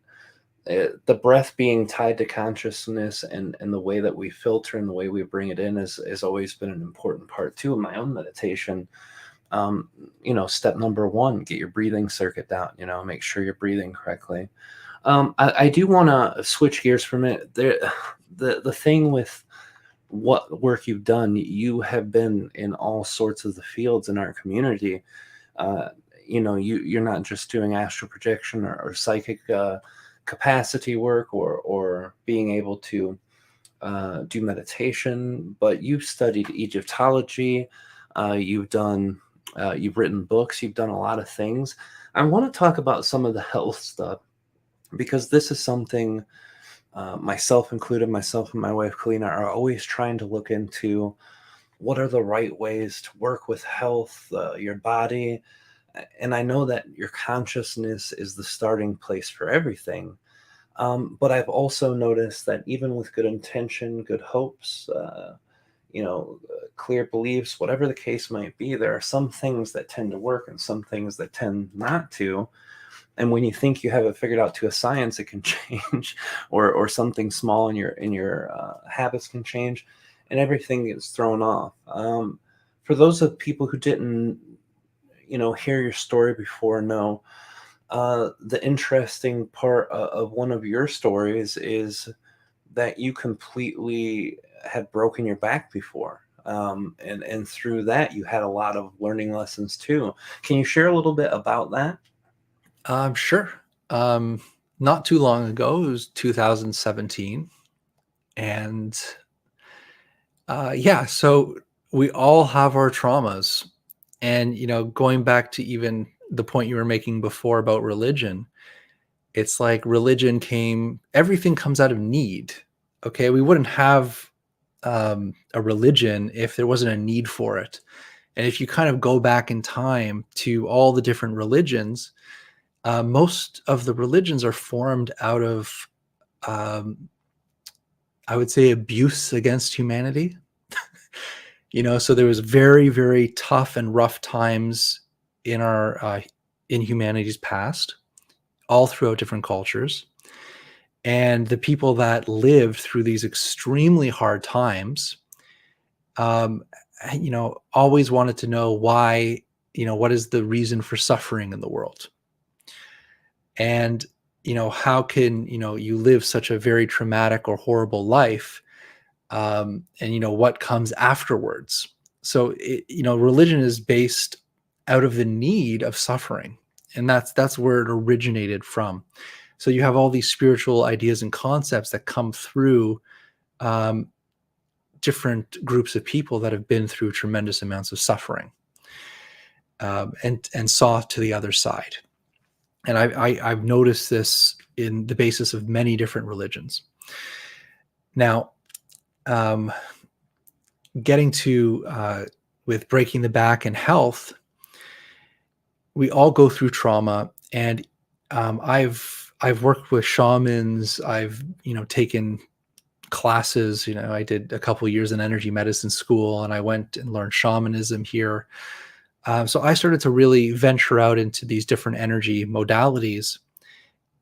the breath being tied to consciousness and the way that we filter and the way we bring it in has always been an important part too of my own meditation. Step number one, get your breathing circuit down, make sure you're breathing correctly. I do want to switch gears from it. The thing with what work you've done, you have been in all sorts of the fields in our community. You're not just doing astral projection or psychic capacity work or being able to do meditation, but you've studied Egyptology. You've written books. You've done a lot of things. I want to talk about some of the health stuff because this is something myself included, myself and my wife Kalina are always trying to look into. What are the right ways to work with health, your body? And I know that your consciousness is the starting place for everything. But I've also noticed that even with good intention, good hopes, clear beliefs, whatever the case might be, there are some things that tend to work and some things that tend not to. And when you think you have it figured out to a science, it can change, or something small in your habits can change, and everything gets thrown off. For those of people who didn't, hear your story before, the interesting part of one of your stories is that you completely had broken your back before. And through that, you had a lot of learning lessons too. Can you share a little bit about that? Sure. Not too long ago, it was 2017. And yeah, so we all have our traumas. And, going back to even the point you were making before about religion, it's like everything comes out of need. Okay. We wouldn't have a religion if there wasn't a need for it. And if you kind of go back in time to all the different religions, most of the religions are formed out of, I would say, abuse against humanity. So there was very, very tough and rough times in in humanity's past, all throughout different cultures. And the people that lived through these extremely hard times, always wanted to know why, what is the reason for suffering in the world? And, how can, you live such a very traumatic or horrible life? And, what comes afterwards? So, religion is based out of the need of suffering. And that's where it originated from. So you have all these spiritual ideas and concepts that come through different groups of people that have been through tremendous amounts of suffering and saw to the other side. And I've noticed this in the basis of many different religions. Now, getting to with breaking the back and health, we all go through trauma, and I've worked with shamans. I've taken classes. I did a couple years in energy medicine school, and I went and learned shamanism here. So I started to really venture out into these different energy modalities,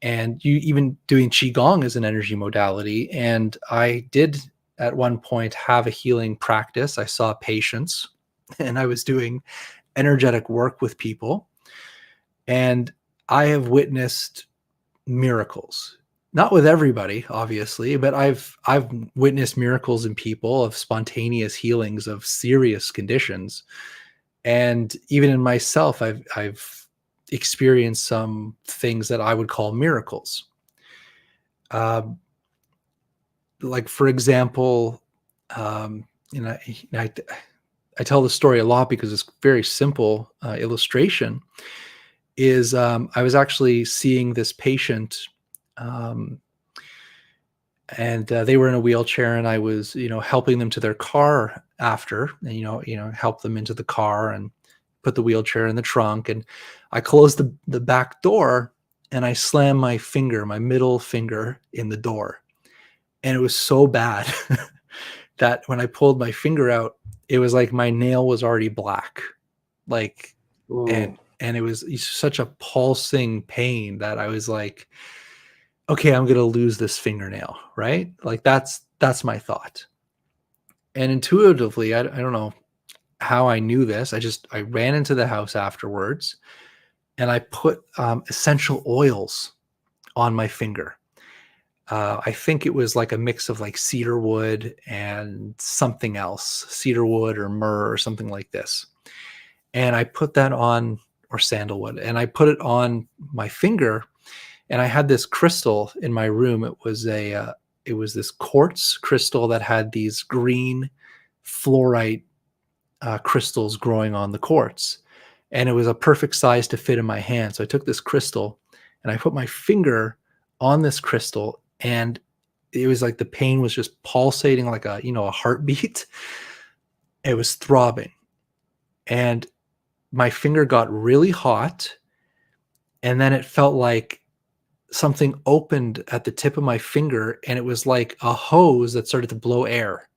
and even doing qi gong as an energy modality. And I did at one point have a healing practice. I saw patients, and I was doing energetic work with people, and I have witnessed miracles. Not with everybody, obviously, but I've witnessed miracles in people of spontaneous healings of serious conditions. And even in myself, I've experienced some things that I would call miracles. Like, for example, I tell the story a lot because it's very simple illustration. I was actually seeing this patient and they were in a wheelchair, and I was, helping them to their car after, and help them into the car and put the wheelchair in the trunk. And I closed the back door, and I slammed my middle finger in the door, and it was so bad that when I pulled my finger out, it was like my nail was already black, like, Ooh. and it was such a pulsing pain that I was like, okay, I'm going to lose this fingernail, right? Like that's my thought. And intuitively, I don't know how I knew this. I ran into the house afterwards, and I put essential oils on my finger. I think it was like a mix of like cedar wood and something else, cedar wood or myrrh or something like this. And I put that on, or sandalwood, and I put it on my finger. And I had this crystal in my room. It was this quartz crystal that had these green fluorite crystals growing on the quartz, and it was a perfect size to fit in my hand. So I took this crystal and I put my finger on this crystal, and it was like the pain was just pulsating like a heartbeat. It was throbbing, and my finger got really hot, and then it felt like something opened at the tip of my finger, and it was like a hose that started to blow air.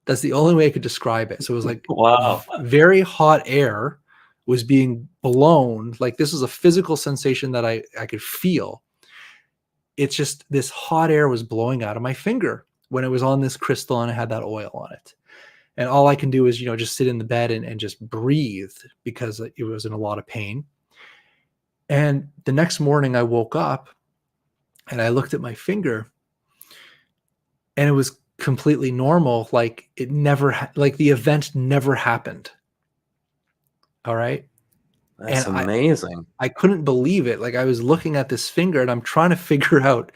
That's the only way I could describe it. So it was like Wow. very hot air was being blown. Like this was a physical sensation that I could feel. It's just this hot air was blowing out of my finger when it was on this crystal and it had that oil on it. And all I can do is, just sit in the bed and just breathe because it was in a lot of pain. And the next morning I woke up and I looked at my finger, and it was completely normal. Like it never, like the event never happened. All right. That's And amazing. I couldn't believe it. Like I was looking at this finger, and I was trying to figure out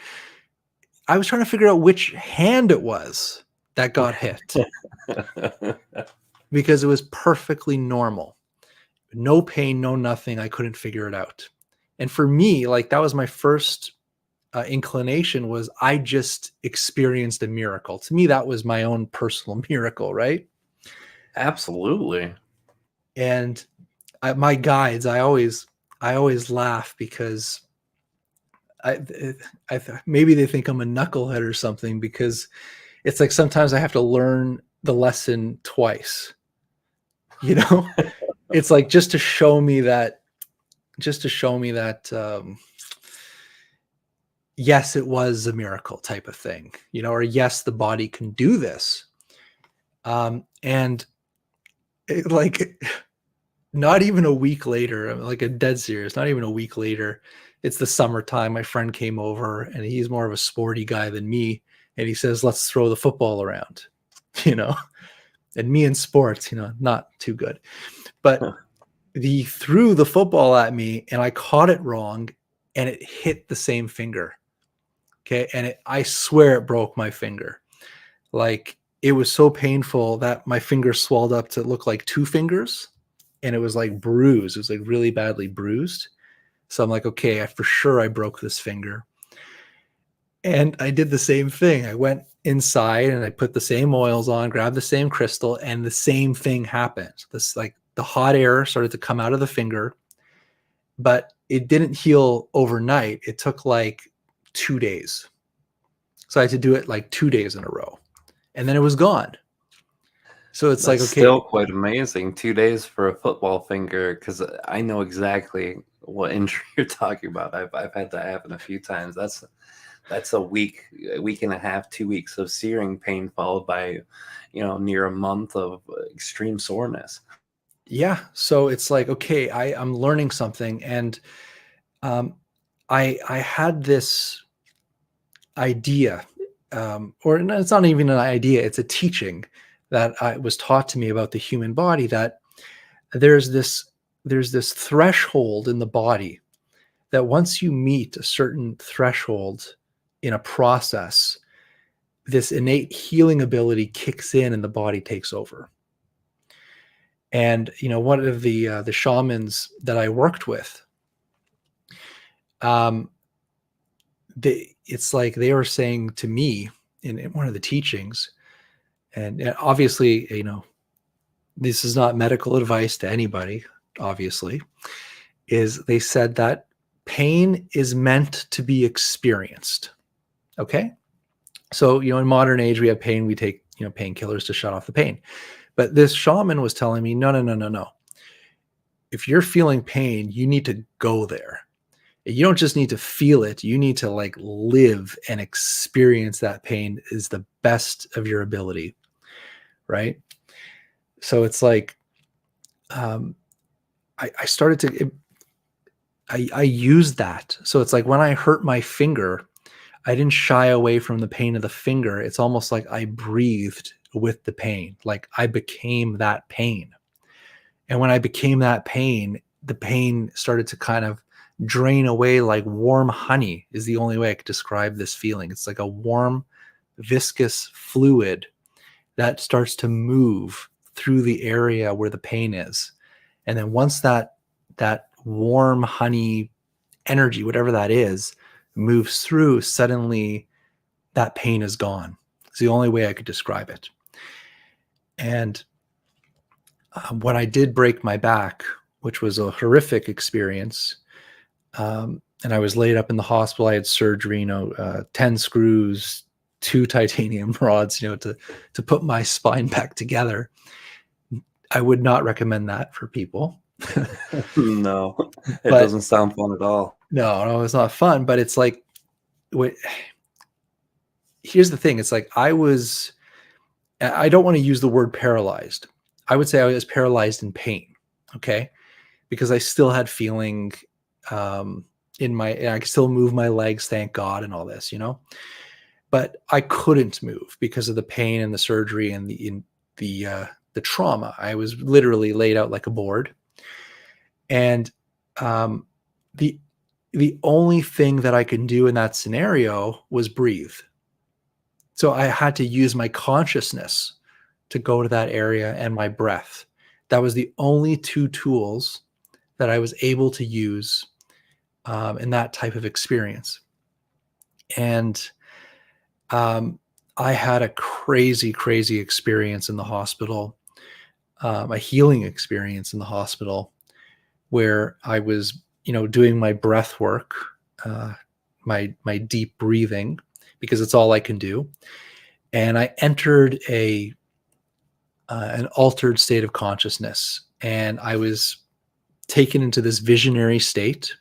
which hand it was that got hit, because it was perfectly normal. No pain, no nothing. I couldn't figure it out. And for me, like that was my first inclination, was I just experienced a miracle. To me, that was my own personal miracle, right? Absolutely. And my guides, I always laugh because maybe they think I'm a knucklehead or something, because it's like sometimes I have to learn the lesson twice. It's like just to show me that yes, it was a miracle type of thing, or yes, the body can do this. And like not even a week later, I'm like a dead serious, not even a week later, it's the summertime. My friend came over, and he's more of a sporty guy than me. And he says, let's throw the football around, and me in sports, not too good. But he threw the football at me, and I caught it wrong, and it hit the same finger. Okay. And I swear it broke my finger. Like it was so painful that my finger swelled up to look like two fingers, and it was like bruised. It was like really badly bruised. So I'm like, okay, for sure I broke this finger. And I did the same thing. I went inside and I put the same oils on, grabbed the same crystal, and the same thing happened. This, like, the hot air started to come out of the finger, but it didn't heal overnight. It took like 2 days. So I had to do it like 2 days in a row, and then it was gone. So it's That's like, okay, still quite amazing. 2 days for a football finger, because I know exactly what injury you're talking about. I've had that happen a few times. That's a week and a half, 2 weeks of searing pain, followed by, near a month of extreme soreness. yeah. So it's like, okay, I'm learning something. And I had this idea, or no, it's not even an idea, it's a teaching that was taught to me about the human body, that there's this threshold in the body, that once you meet a certain threshold in a process, this innate healing ability kicks in and the body takes over. And one of the shamans that I worked with, it's like they were saying to me in one of the teachings, and obviously, this is not medical advice to anybody, obviously, is they said that pain is meant to be experienced. Okay. So, in modern age, we have pain, we take, painkillers to shut off the pain. But this shaman was telling me, no, no, no, no, no. If you're feeling pain, you need to go there. You don't just need to feel it. You need to like live and experience that pain is the best of your ability. Right. So it's like, I started to, I used that. So it's like when I hurt my finger, I didn't shy away from the pain of the finger. It's almost like I breathed with the pain. Like I became that pain. And when I became that pain, the pain started to kind of drain away like warm honey is the only way I could describe this feeling. It's like a warm, viscous fluid that starts to move through the area where the pain is. And then once that warm honey energy, whatever that is, moves through, suddenly that pain is gone. It's the only way I could describe it. And when I did break my back, which was a horrific experience, and I was laid up in the hospital, I had surgery, 10 screws, 2 titanium rods, to put my spine back together. I would not recommend that for people. No, it doesn't sound fun at all. No, it's not fun, but it's like, here's the thing. It's like I don't want to use the word paralyzed. I would say I was paralyzed in pain. Okay. Because I still had feeling I could still move my legs, thank God, and all this, but I couldn't move because of the pain and the surgery and the trauma. I was literally laid out like a board. And the only thing that I could do in that scenario was breathe. So I had to use my consciousness to go to that area and my breath. That was the only 2 tools that I was able to use in that type of experience. And I had a crazy, crazy experience in the hospital, a healing experience in the hospital where I was, doing my breath work, my deep breathing, because it's all I can do. And I entered an altered state of consciousness, and I was taken into this visionary state.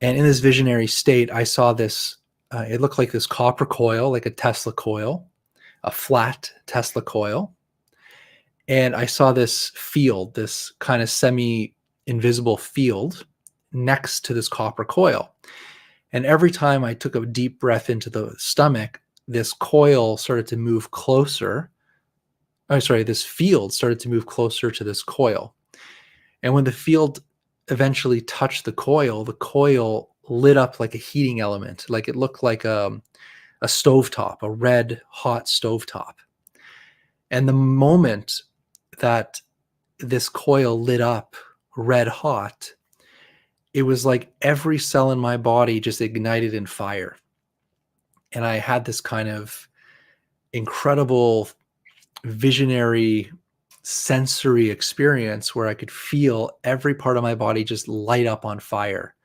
And in this visionary state, I saw this, it looked like this copper coil, like a Tesla coil, a flat Tesla coil. And I saw this field, this kind of semi-invisible field next to this copper coil. And every time I took a deep breath into the stomach, this coil started to move closer. This field started to move closer to this coil. And when the field eventually touched the coil lit up like a heating element. Like it looked like a stovetop, a red hot stovetop. And the moment that this coil lit up red hot, it was like every cell in my body just ignited in fire. And I had this kind of incredible visionary sensory experience where I could feel every part of my body just light up on fire.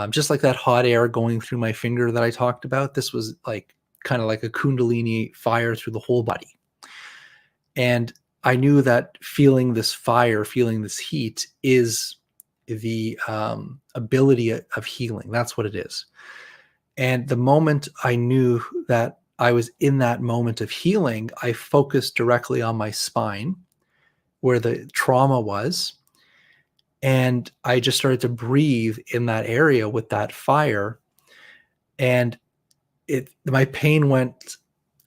Just like that hot air going through my finger that I talked about. This was like kind of like a Kundalini fire through the whole body. And I knew that feeling this fire, feeling this heat is the ability of healing. That's what it is. And the moment I knew that I was in that moment of healing, I focused directly on my spine where the trauma was. And I just started to breathe in that area with that fire. And my pain went,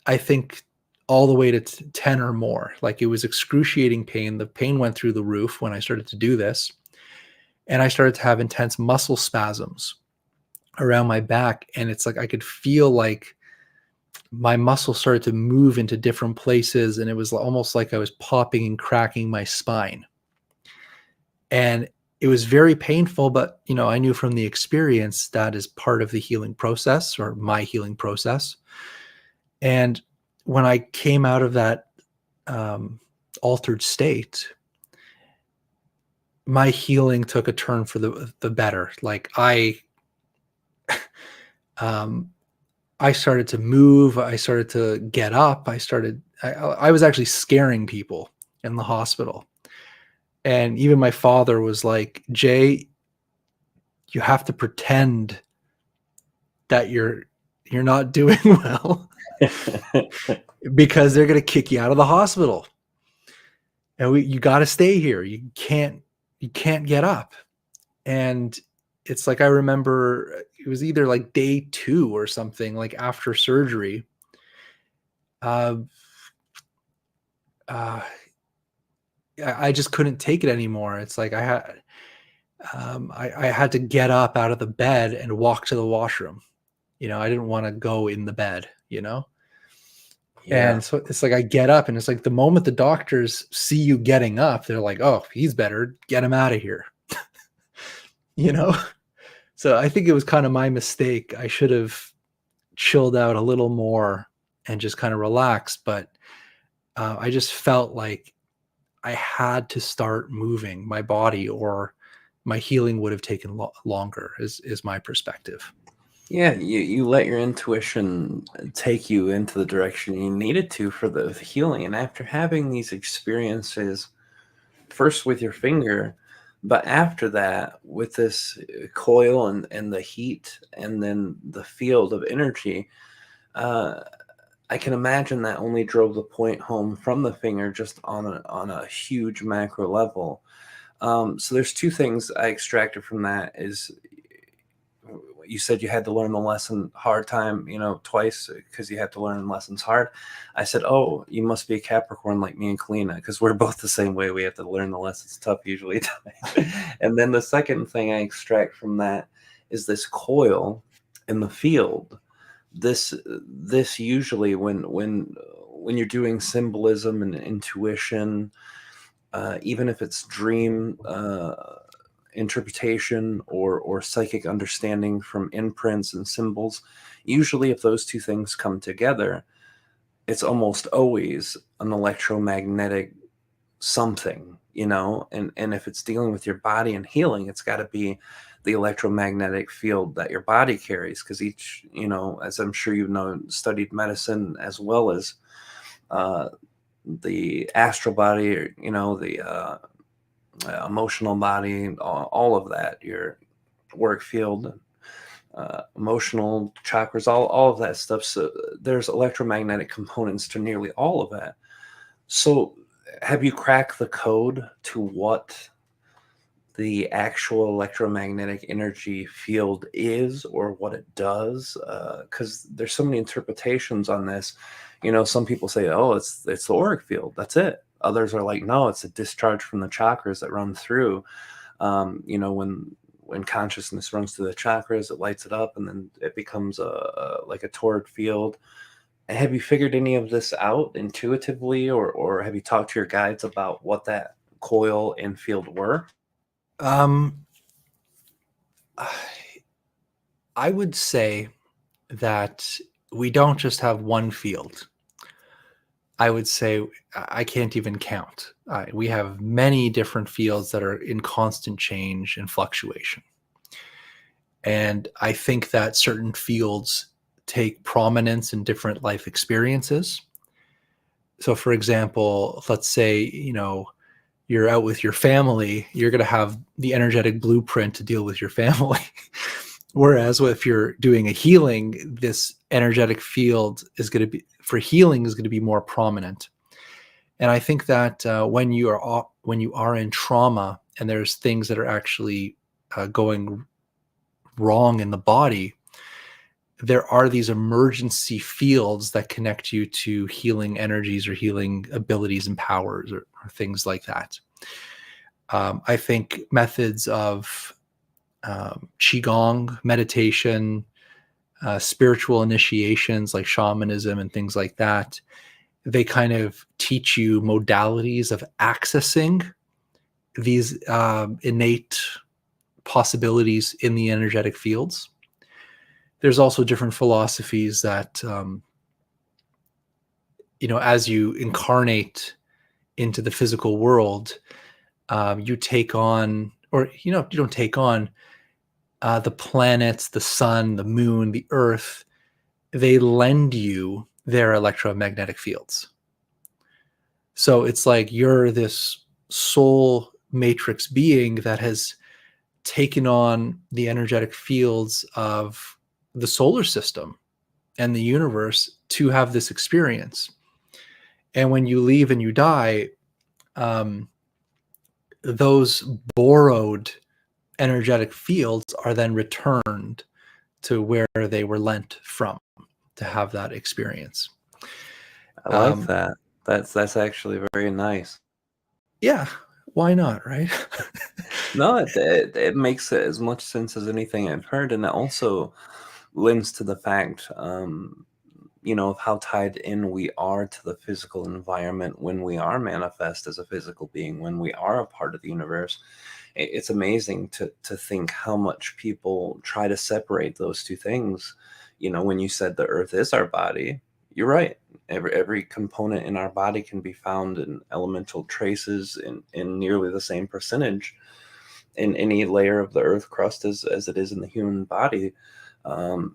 I think, all the way to 10 or more. Like it was excruciating pain. The pain went through the roof when I started to do this. And I started to have intense muscle spasms around my back. And it's like I could feel like my muscle started to move into different places. And it was almost like I was popping and cracking my spine. And it was very painful, but I knew from the experience that is part of the healing process or my healing process. And when I came out of that altered state, my healing took a turn for the better. Like I started to move. I started to get up. I was actually scaring people in the hospital. And even my father was like, Jay, you have to pretend that you're not doing well because they're going to kick you out of the hospital. And you got to stay here. You can't get up. And it's like, I remember it was either like day 2 or something, like after surgery. I just couldn't take it anymore. It's like I had to get up out of the bed and walk to the washroom. I didn't want to go in the bed, Yeah. And so it's like I get up, and it's like the moment the doctors see you getting up, they're like, oh, he's better. Get him out of here. So I think it was kind of my mistake. I should have chilled out a little more and just kind of relaxed. But I just felt like I had to start moving my body, or my healing would have taken longer, is my perspective. Yeah, you let your intuition take you into the direction you needed to for the healing. And after having these experiences, first with your finger, but after that with this coil and the heat and then the field of energy, I can imagine that only drove the point home from the finger just on a huge macro level. So there's 2 things I extracted from that. Is you said you had to learn the lesson hard time, twice, because you had to learn lessons hard. I said, oh, you must be a Capricorn like me and Kalina, because we're both the same way. We have to learn the lessons tough usually. And then the second thing I extract from that is this coil in the field. This usually when you're doing symbolism and intuition, even if it's dream interpretation or psychic understanding from imprints and symbols, usually if those 2 things come together, it's almost always an electromagnetic something, and if it's dealing with your body and healing, it's got to be the electromagnetic field that your body carries, because each, as I'm sure studied medicine as well as the astral body, or the emotional body, all of that, your work field, emotional chakras, all of that stuff. So there's electromagnetic components to nearly all of that. So have you cracked the code to what the actual electromagnetic energy field is, or what it does? Because there's so many interpretations on this. Some people say, oh, it's the auric field, that's it. Others are like, no, it's a discharge from the chakras that run through. When consciousness runs through the chakras, it lights it up, and then it becomes like a toric field. Have you figured any of this out intuitively, or have you talked to your guides about what that coil and field were? I would say that we don't just have one field. I would say I can't even count. We have many different fields that are in constant change and fluctuation. And I think that certain fields take prominence in different life experiences. So, for example, let's say, you're out with your family, you're going to have the energetic blueprint to deal with your family. Whereas if you're doing a healing, this energetic field is going to be, for healing, is going to be more prominent. And I think that when you are in trauma and there's things that are actually going wrong in the body, there are these emergency fields that connect you to healing energies or healing abilities and powers, or things like that. I think methods of Qi Gong, meditation, spiritual initiations like shamanism and things like that, they kind of teach you modalities of accessing these innate possibilities in the energetic fields. There's also different philosophies that as you incarnate into the physical world, you take on, or you don't take on, the planets, the sun, the moon, the earth. They lend you their electromagnetic fields. So it's like you're this soul matrix being that has taken on the energetic fields of the solar system and the universe to have this experience. And when you leave and you die, those borrowed energetic fields are then returned to where they were lent from to have that experience. I like that. That's actually very nice. Yeah, why not, right? No, it makes as much sense as anything I've heard, and it also lends to the fact, of how tied in we are to the physical environment when we are manifest as a physical being, when we are a part of the universe. It's amazing to think how much people try to separate those two things. When you said the earth is our body, you're right. Every component in our body can be found in elemental traces in nearly the same percentage in any layer of the earth crust as it is in the human body. And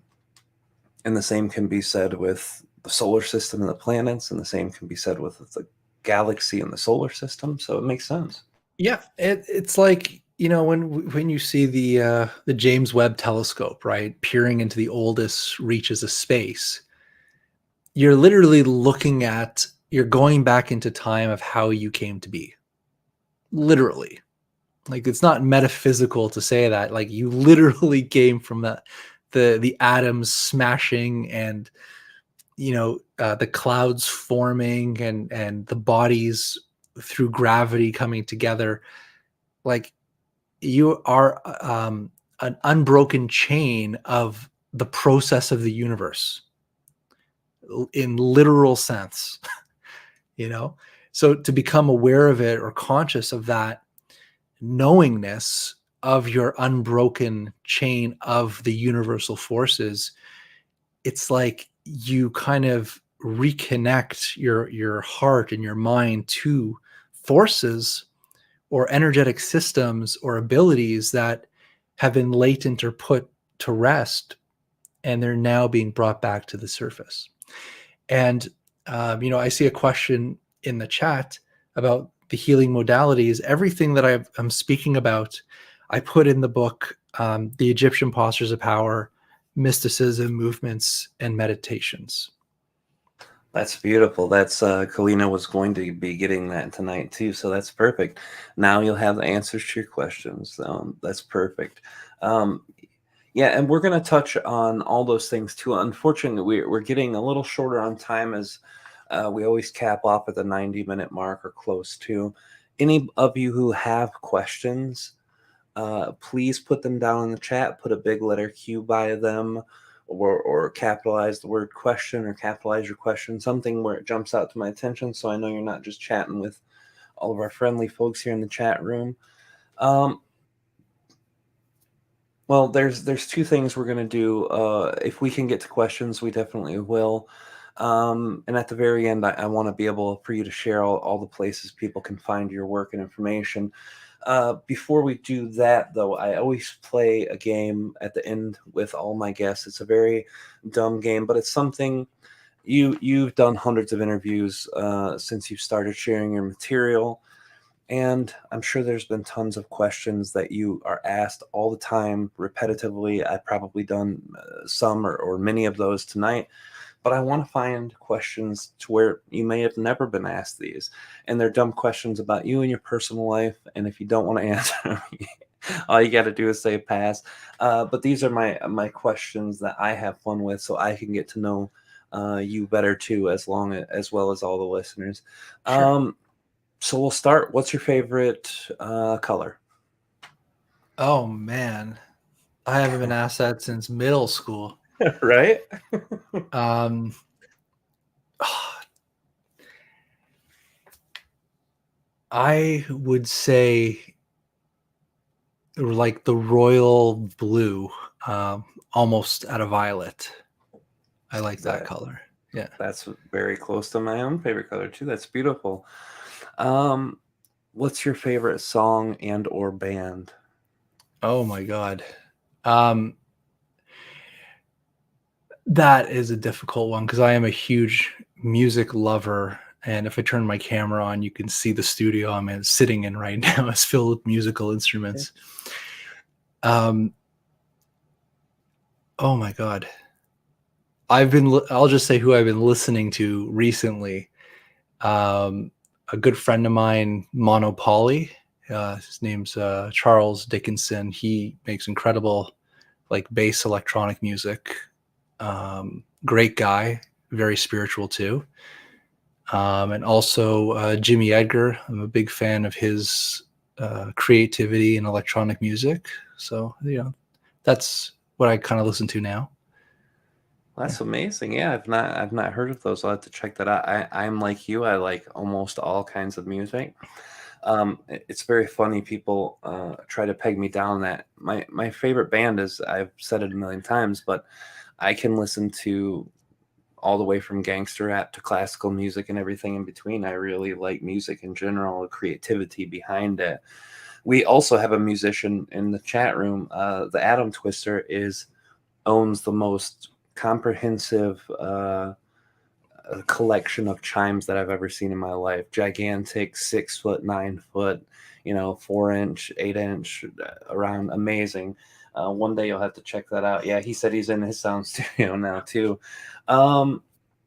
the same can be said with the solar system and the planets, and the same can be said with the galaxy and the solar system. So it makes sense. Yeah, it's like, when you see the James Webb Telescope, right, peering into the oldest reaches of space, you're literally you're going back into time of how you came to be. Literally. Like, it's not metaphysical to say that. Like, you literally came from the atoms smashing, and the clouds forming, and the bodies through gravity coming together. Like, you are an unbroken chain of the process of the universe in literal sense. So to become aware of it, or conscious of that knowingness of your unbroken chain of the universal forces, it's like you kind of reconnect your heart and your mind to forces or energetic systems or abilities that have been latent or put to rest, and they're now being brought back to the surface. And I see a question in the chat about the healing modalities. Everything that I'm speaking about, I put in the book, The Egyptian Postures of Power, Mysticism, Movements, and Meditations. That's beautiful. That's Kalina was going to be getting that tonight too, so that's perfect. Now you'll have the answers to your questions. That's perfect. Yeah, and we're going to touch on all those things too. Unfortunately, we're getting a little shorter on time, as we always cap off at the 90-minute mark or close to. Any of you who have questions, please put them down in the chat. Put a big letter Q by them, or capitalize the word question, or capitalize your question, something where it jumps out to my attention, so I know you're not just chatting with all of our friendly folks here in the chat room. Well, there's two things we're going to do. If we can get to questions, we definitely will. And at the very end, I want to be able for you to share all the places people can find your work and information. Before we do that, though, I always play a game at the end with all my guests. It's a very dumb game, but it's something you've done hundreds of interviews since you started sharing your material. And I'm sure there's been tons of questions that you are asked all the time, repetitively. I've probably done some or many of those tonight. But I want to find questions to where you may have never been asked these. And they're dumb questions about you and your personal life. And if you don't want to answer, all you got to do is say pass. But these are my questions that I have fun with, so I can get to know you better too, as well as all the listeners. Sure. So we'll start. What's your favorite color? Oh man, I haven't been asked that since middle school. Right? I would say like the royal blue, almost at a violet. I like that color. Yeah. That's very close to my own favorite color too. That's beautiful. What's your favorite song and or band? Oh my God. Um, that is a difficult one because I am a huge music lover. And if I turn my camera on, you can see the studio I'm sitting in right now is filled with musical instruments. Oh my God. I'll just say who I've been listening to recently. A good friend of mine, Monopoly. His name's Charles Dickinson. He makes incredible like bass electronic music. Great guy, very spiritual too. And also Jimmy Edgar. I'm a big fan of his creativity in electronic music. So that's what I kind of listen to now. That's amazing. Yeah, I've not heard of those. I'll have to check that out. I'm like you. I like almost all kinds of music. It's very funny. People try to peg me down. That my favorite band is, I've said it a million times, but I can listen to all the way from gangster rap to classical music and everything in between. I really like music in general, the creativity behind it. We also have a musician in the chat room. The Atom Twister owns the most comprehensive collection of chimes that I've ever seen in my life. Gigantic, 6 foot, 9 foot, 4 inch, 8 inch, around, amazing. One day you'll have to check that out. Yeah, he said he's in his sound studio now too. I'm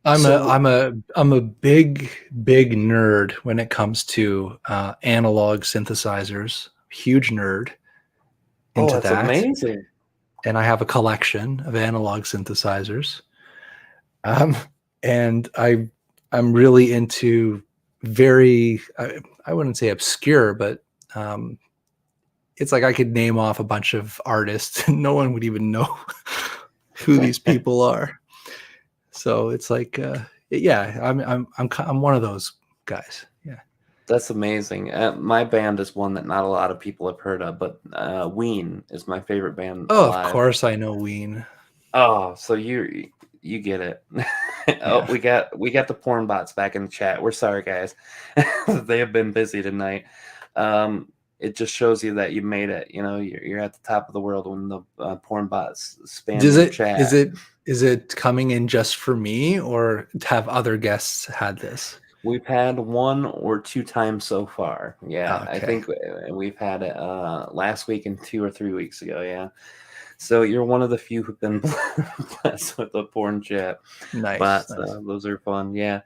a big nerd when it comes to analog synthesizers. Huge nerd into that's that. amazing. And I have a collection of analog synthesizers. And I'm really into very, I wouldn't say obscure, but it's like I could name off a bunch of artists and no one would even know who these people are. So it's like, yeah, I'm one of those guys. Yeah. That's amazing. My band is one that not a lot of people have heard of, but Ween is my favorite band Oh, of alive. course I know Ween. Oh, so you get it. Oh, Yeah. we got the porn bots back in the chat. We're sorry, guys. They have been busy tonight. It just shows you that you made it. You're at the top of the world when the porn bots spam your chat. Is it coming in just for me, or have other guests had this? We've had 1 or 2 times so far. Yeah, Okay. I think we've had it last week and 2 or 3 weeks ago. Yeah. So you're one of the few who've been blessed with the porn chat. Nice. But nice. those are fun. Yeah.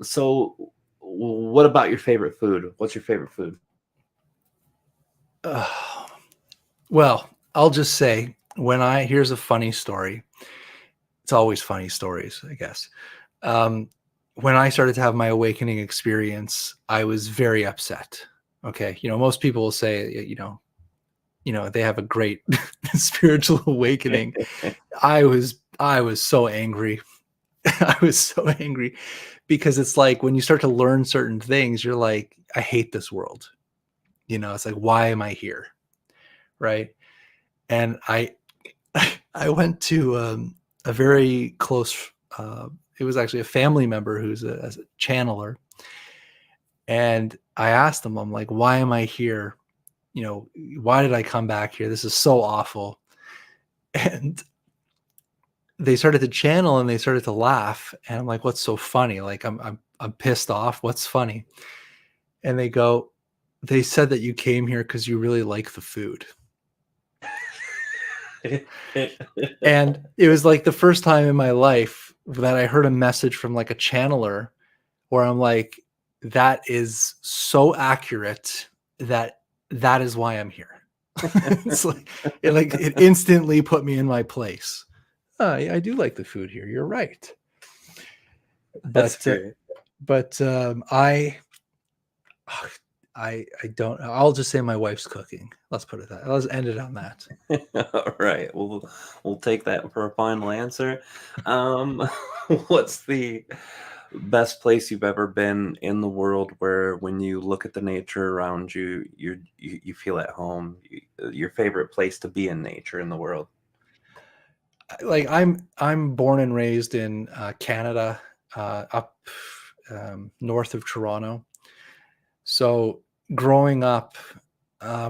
So what about your favorite food? What's your favorite food? Well, I'll just say here's a funny story. It's always funny stories, I guess. When I started to have my awakening experience, I was very upset. Okay. Most people will say, they have a great spiritual awakening. I was so angry. I was so angry because it's like when you start to learn certain things, you're like, I hate this world. It's like, why am I here? Right. And I went to a very close, it was actually a family member who's a channeler. And I asked them, I'm like, why am I here? Why did I come back here? This is so awful. And they started to channel and they started to laugh. And I'm like, what's so funny? Like, I'm pissed off. What's funny? And they said that you came here because you really like the food. And it was like the first time in my life that I heard a message from like a channeler where I'm like, that is so accurate that is why I'm here. It's like, it instantly put me in my place. I do like the food here. You're right. That's great. But I don't. I'll just say my wife's cooking. Let's put it that. Let's end it on that. All right. We'll take that for a final answer. What's the best place you've ever been in the world where when you look at the nature around you, you feel at home? Your favorite place to be in nature in the world? like I'm born and raised in Canada, up north of Toronto. So growing up,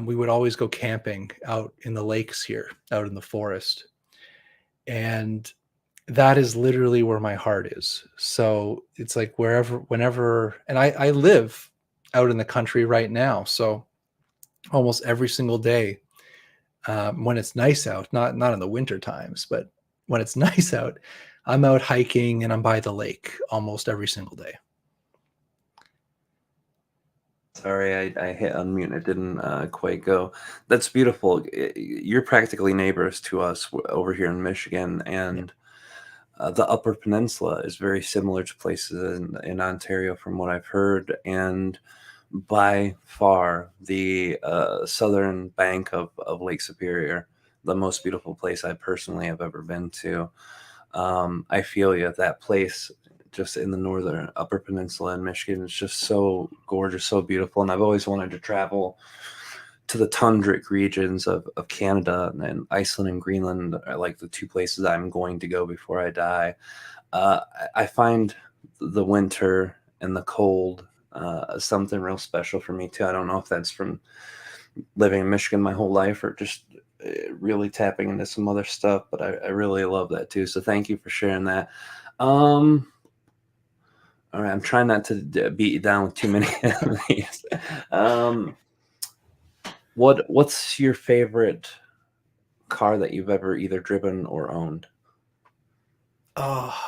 we would always go camping out in the lakes here, out in the forest, and that is literally where my heart is. So it's like wherever, whenever, and I live out in the country right now. So almost every single day, when it's nice out, not in the winter times, but when it's nice out, I'm out hiking and I'm by the lake almost every single day. Sorry, I hit unmute. It didn't quite go. That's beautiful. You're practically neighbors to us over here in Michigan, Yeah. and the Upper Peninsula is very similar to places in Ontario, from what I've heard. And by far, the southern bank of Lake Superior, the most beautiful place I personally have ever been to. I feel you. That place just in the northern Upper Peninsula in Michigan is just so gorgeous, so beautiful. And I've always wanted to travel to the tundric regions of Canada, and Iceland and Greenland are like the two places I'm going to go before I die. I find the winter and the cold something real special for me too. I don't know if that's from living in Michigan my whole life or just really tapping into some other stuff, but I really love that too. So thank you for sharing that. All right, I'm trying not to beat you down with too many of these. Um, what's your favorite car that you've ever either driven or owned? Oh,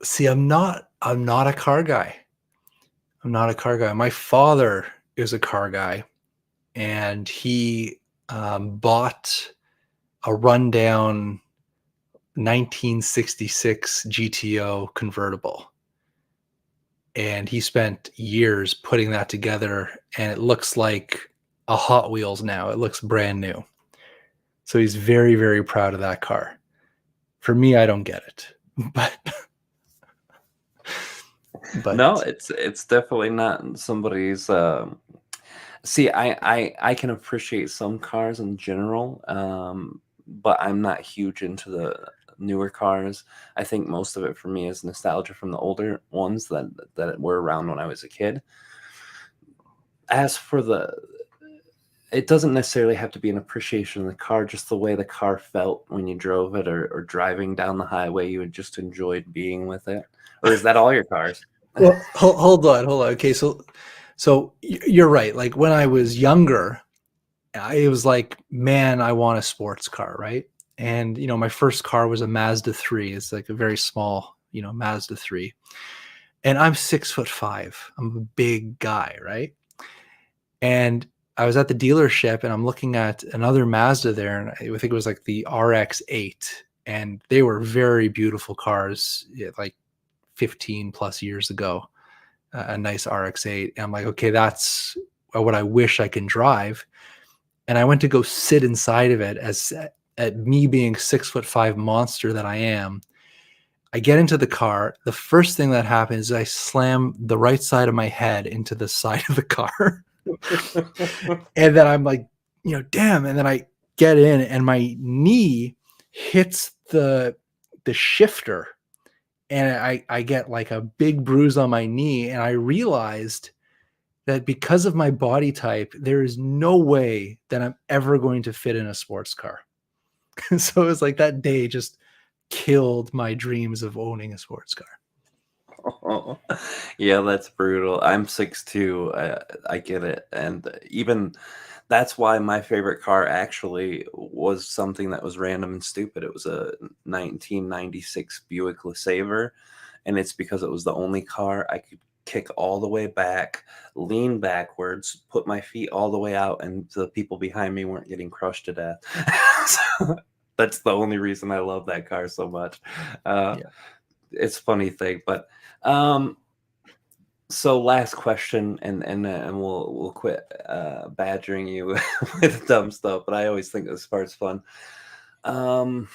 see, I'm not a car guy. I'm not a car guy. My father is a car guy, and he bought a rundown 1966 GTO convertible. And he spent years putting that together, and it looks like a Hot Wheels now. It looks brand new. So he's very, very proud of that car. For me, I don't get it. But No, it's definitely not somebody's. See, I can appreciate some cars in general, but I'm not huge into the newer cars. I think most of it for me is nostalgia from the older ones that were around when I was a kid. As for it doesn't necessarily have to be an appreciation of the car, just the way the car felt when you drove it, or driving down the highway, you had just enjoyed being with it. Or is that all your cars? well, hold on. Okay, so you're right. Like when I was younger, it was like, man, I want a sports car, right? And my first car was a Mazda 3. It's like a very small, Mazda 3. And I'm 6'5". I'm a big guy, right? And I was at the dealership and I'm looking at another Mazda there, and I think it was like the RX-8, and they were very beautiful cars, like 15 plus years ago. A nice RX-8, and I'm like, okay, that's what I wish I can drive. And I went to go sit inside of it, as at me being 6'5" monster that I am. I get into the car. The first thing that happens is I slam the right side of my head into the side of the car. And then I'm like, damn. And then I get in and my knee hits the shifter, and I get like a big bruise on my knee. And I realized that because of my body type, there is no way that I'm ever going to fit in a sports car. So it was like that day just killed my dreams of owning a sports car. Oh, yeah, that's brutal. I'm 6'2". I get it. And even that's why my favorite car actually was something that was random and stupid. It was a 1996 Buick LeSabre. And it's because it was the only car I could kick all the way back, lean backwards, put my feet all the way out, and the people behind me weren't getting crushed to death. So that's the only reason I love that car so much. Yeah. It's a funny thing, but um, so last question, and we'll quit badgering you with dumb stuff. But I always think this part's fun. Um,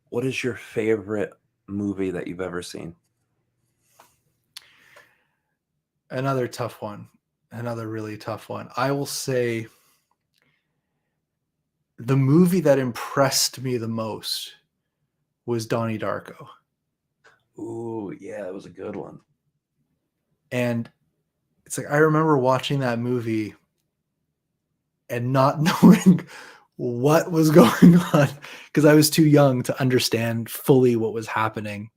what is your favorite movie that you've ever seen? Another tough one. Another really tough one. I will say the movie that impressed me the most was Donnie Darko. Ooh, yeah, it was a good one. And it's like I remember watching that movie and not knowing what was going on because I was too young to understand fully what was happening.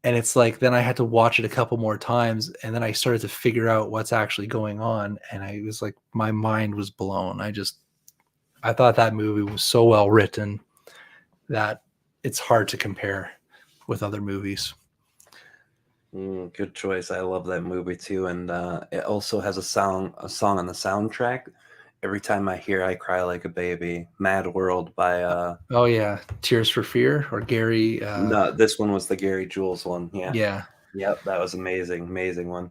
And it's like then I had to watch it a couple more times and then I started to figure out what's actually going on. And I was like, my mind was blown. I thought that movie was so well written that it's hard to compare with other movies. Good choice. I love that movie too, and it also has a song on the soundtrack. Every time I hear, I cry like a baby. "Mad World" by Oh yeah, Tears for Fear or Gary. no, this one was the Gary Jules one. Yeah, Yeah. yep, that was amazing, amazing one.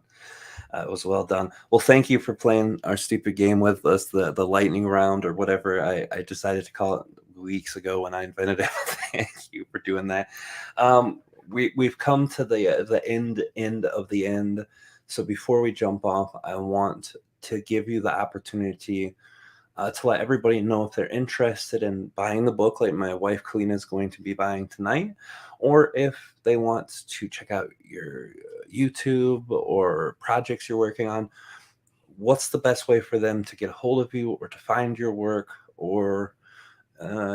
It was well done. Well, thank you for playing our stupid game with us, the lightning round or whatever I decided to call it weeks ago when I invented it. Thank you for doing that. We've come to the end of the end. So before we jump off, I want to give you the opportunity to let everybody know if they're interested in buying the book, like my wife Kalina is going to be buying tonight, or if they want to check out your YouTube or projects you're working on. What's the best way for them to get a hold of you or to find your work or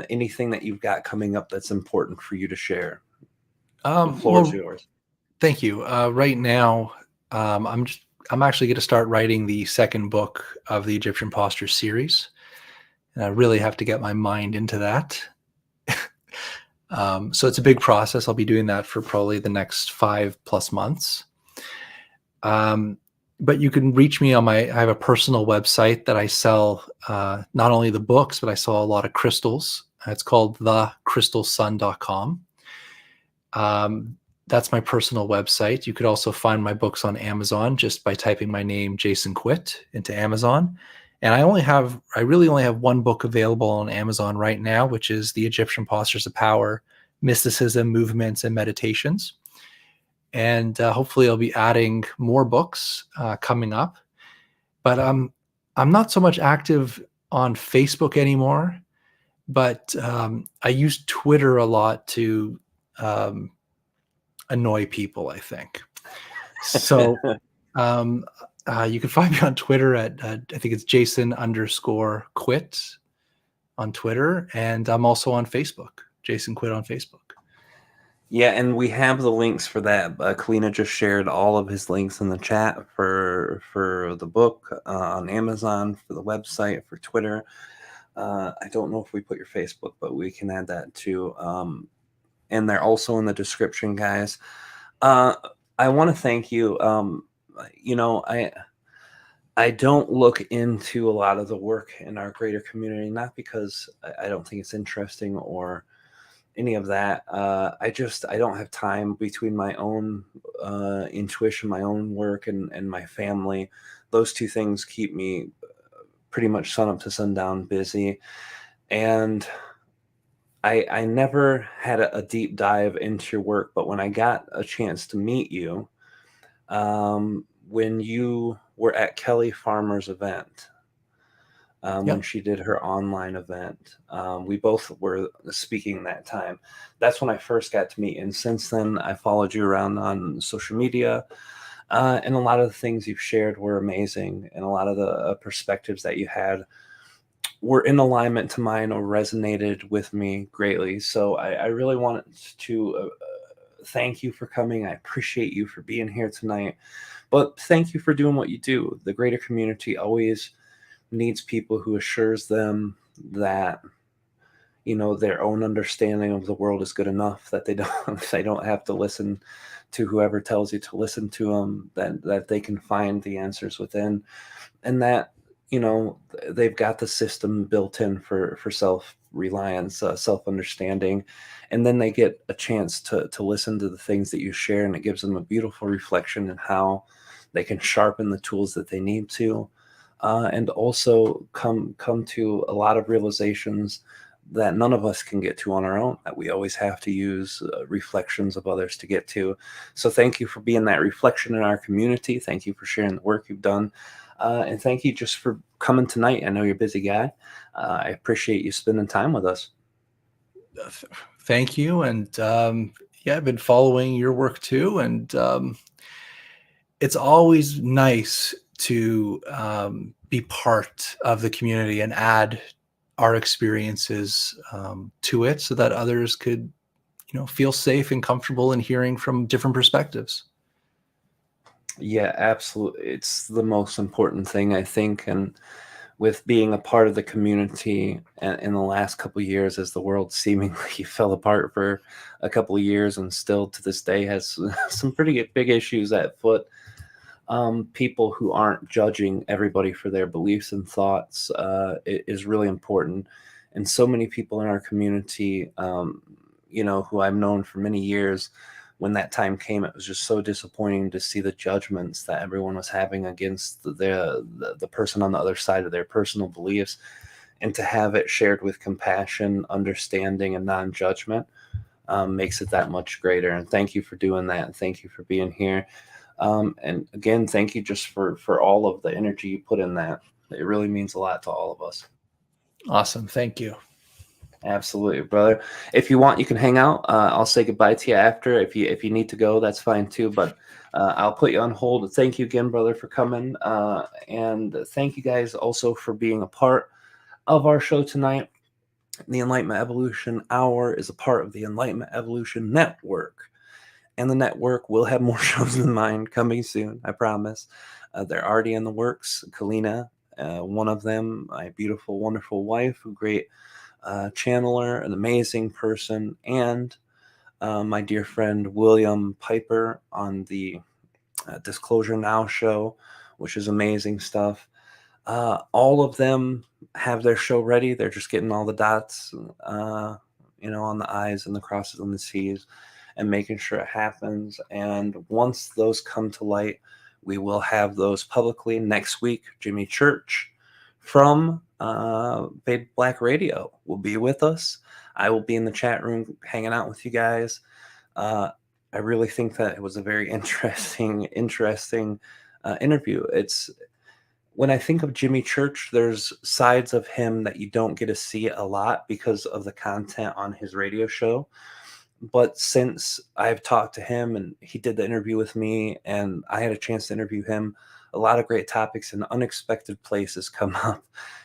anything that you've got coming up that's important for you to share? The floor is Well, yours. thank you. Right now, I'm actually going to start writing the second book of the Egyptian Posture series, and I really have to get my mind into that. So it's a big process. I'll be doing that for probably the next 5+ months. But you can reach me on I have a personal website that I sell not only the books, but I sell a lot of crystals. It's called thecrystalsun.com. That's my personal website. You could also find my books on Amazon just by typing my name, Jason Quitt, into Amazon. And I really only have one book available on Amazon right now, which is The Egyptian Postures of Power, Mysticism, Movements, and Meditations. And hopefully I'll be adding more books coming up. But I'm not so much active on Facebook anymore, but I use Twitter a lot to annoy people, I think. So you can find me on Twitter at I think it's Jason_Quitt on Twitter, and I'm also on Facebook, Jason Quitt on Facebook. Yeah, and we have the links for that. Kalina just shared all of his links in the chat for the book on Amazon, for the website, for Twitter. I don't know if we put your Facebook, but we can add that too. And they're also in the description, guys. I want to thank you. I don't look into a lot of the work in our greater community, not because I don't think it's interesting or any of that. I don't have time between my own intuition, my own work, and my family. Those two things keep me pretty much sun up to sundown busy. And I never had a deep dive into your work, but when I got a chance to meet you, when you were at Kelly Farmer's event, when she did her online event, we both were speaking that time. That's when I first got to meet you. And since then, I followed you around on social media. And a lot of the things you've shared were amazing. And a lot of the perspectives that you had were in alignment to mine or resonated with me greatly. So I really wanted to thank you for coming. I appreciate you for being here tonight. But thank you for doing what you do. The greater community always needs people who assures them that their own understanding of the world is good enough, that they don't have to listen to whoever tells you to listen to them, that they can find the answers within, and that they've got the system built in for self-reliance, self-understanding, and then they get a chance to listen to the things that you share, and it gives them a beautiful reflection in how they can sharpen the tools that they need to, and also come to a lot of realizations that none of us can get to on our own, that we always have to use reflections of others to get to. So thank you for being that reflection in our community. Thank you for sharing the work you've done. And thank you just for coming tonight. I know you're a busy guy. I appreciate you spending time with us. Thank you. And yeah, I've been following your work too. And it's always nice to be part of the community and add our experiences to it so that others could, feel safe and comfortable in hearing from different perspectives. Yeah, absolutely. It's the most important thing, I think. And with being a part of the community in the last couple of years, as the world seemingly fell apart for a couple of years and still to this day has some pretty big issues at foot, people who aren't judging everybody for their beliefs and thoughts is really important. And so many people in our community, who I've known for many years, when that time came, it was just so disappointing to see the judgments that everyone was having against the person on the other side of their personal beliefs, and to have it shared with compassion, understanding, and non-judgment makes it that much greater. And thank you for doing that. And thank you for being here. And again, thank you just for all of the energy you put in that. It really means a lot to all of us. Awesome. Thank you. Absolutely, brother. If you want, you can hang out. I'll say goodbye to you after. If you need to go, that's fine too. But I'll put you on hold. Thank you again, brother, for coming. And thank you guys also for being a part of our show tonight. The Enlightenment Evolution Hour is a part of the Enlightenment Evolution Network. And the network will have more shows than mine coming soon, I promise. They're already in the works. Kalina, one of them, my beautiful, wonderful wife, a great channeler, an amazing person, and my dear friend William Piper on the Disclosure Now show, which is amazing stuff. All of them have their show ready. They're just getting all the dots, on the I's and the crosses on the C's, and making sure it happens. And once those come to light, we will have those publicly next week. Jimmy Church from Babe Black Radio will be with us. I will be in the chat room hanging out with you guys. I really think that it was a very interesting interview. It's when I think of Jimmy Church, there's sides of him that you don't get to see a lot because of the content on his radio show. But since I've talked to him and he did the interview with me and I had a chance to interview him, a lot of great topics and unexpected places come up,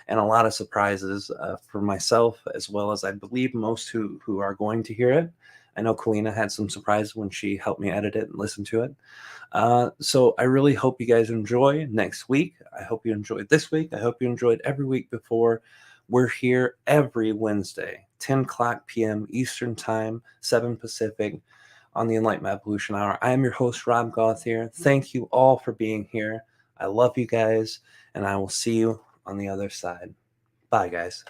and a lot of surprises for myself, as well as I believe most who are going to hear it. I know Kalina had some surprises when she helped me edit it and listen to it. So I really hope you guys enjoy next week. I hope you enjoyed this week. I hope you enjoyed every week before. We're here every Wednesday, 10 o'clock p.m. Eastern Time, 7 Pacific, on the Enlightenment Evolution Hour. I am your host, Rob Gauthier. Thank you all for being here. I love you guys, and I will see you on the other side. Bye, guys.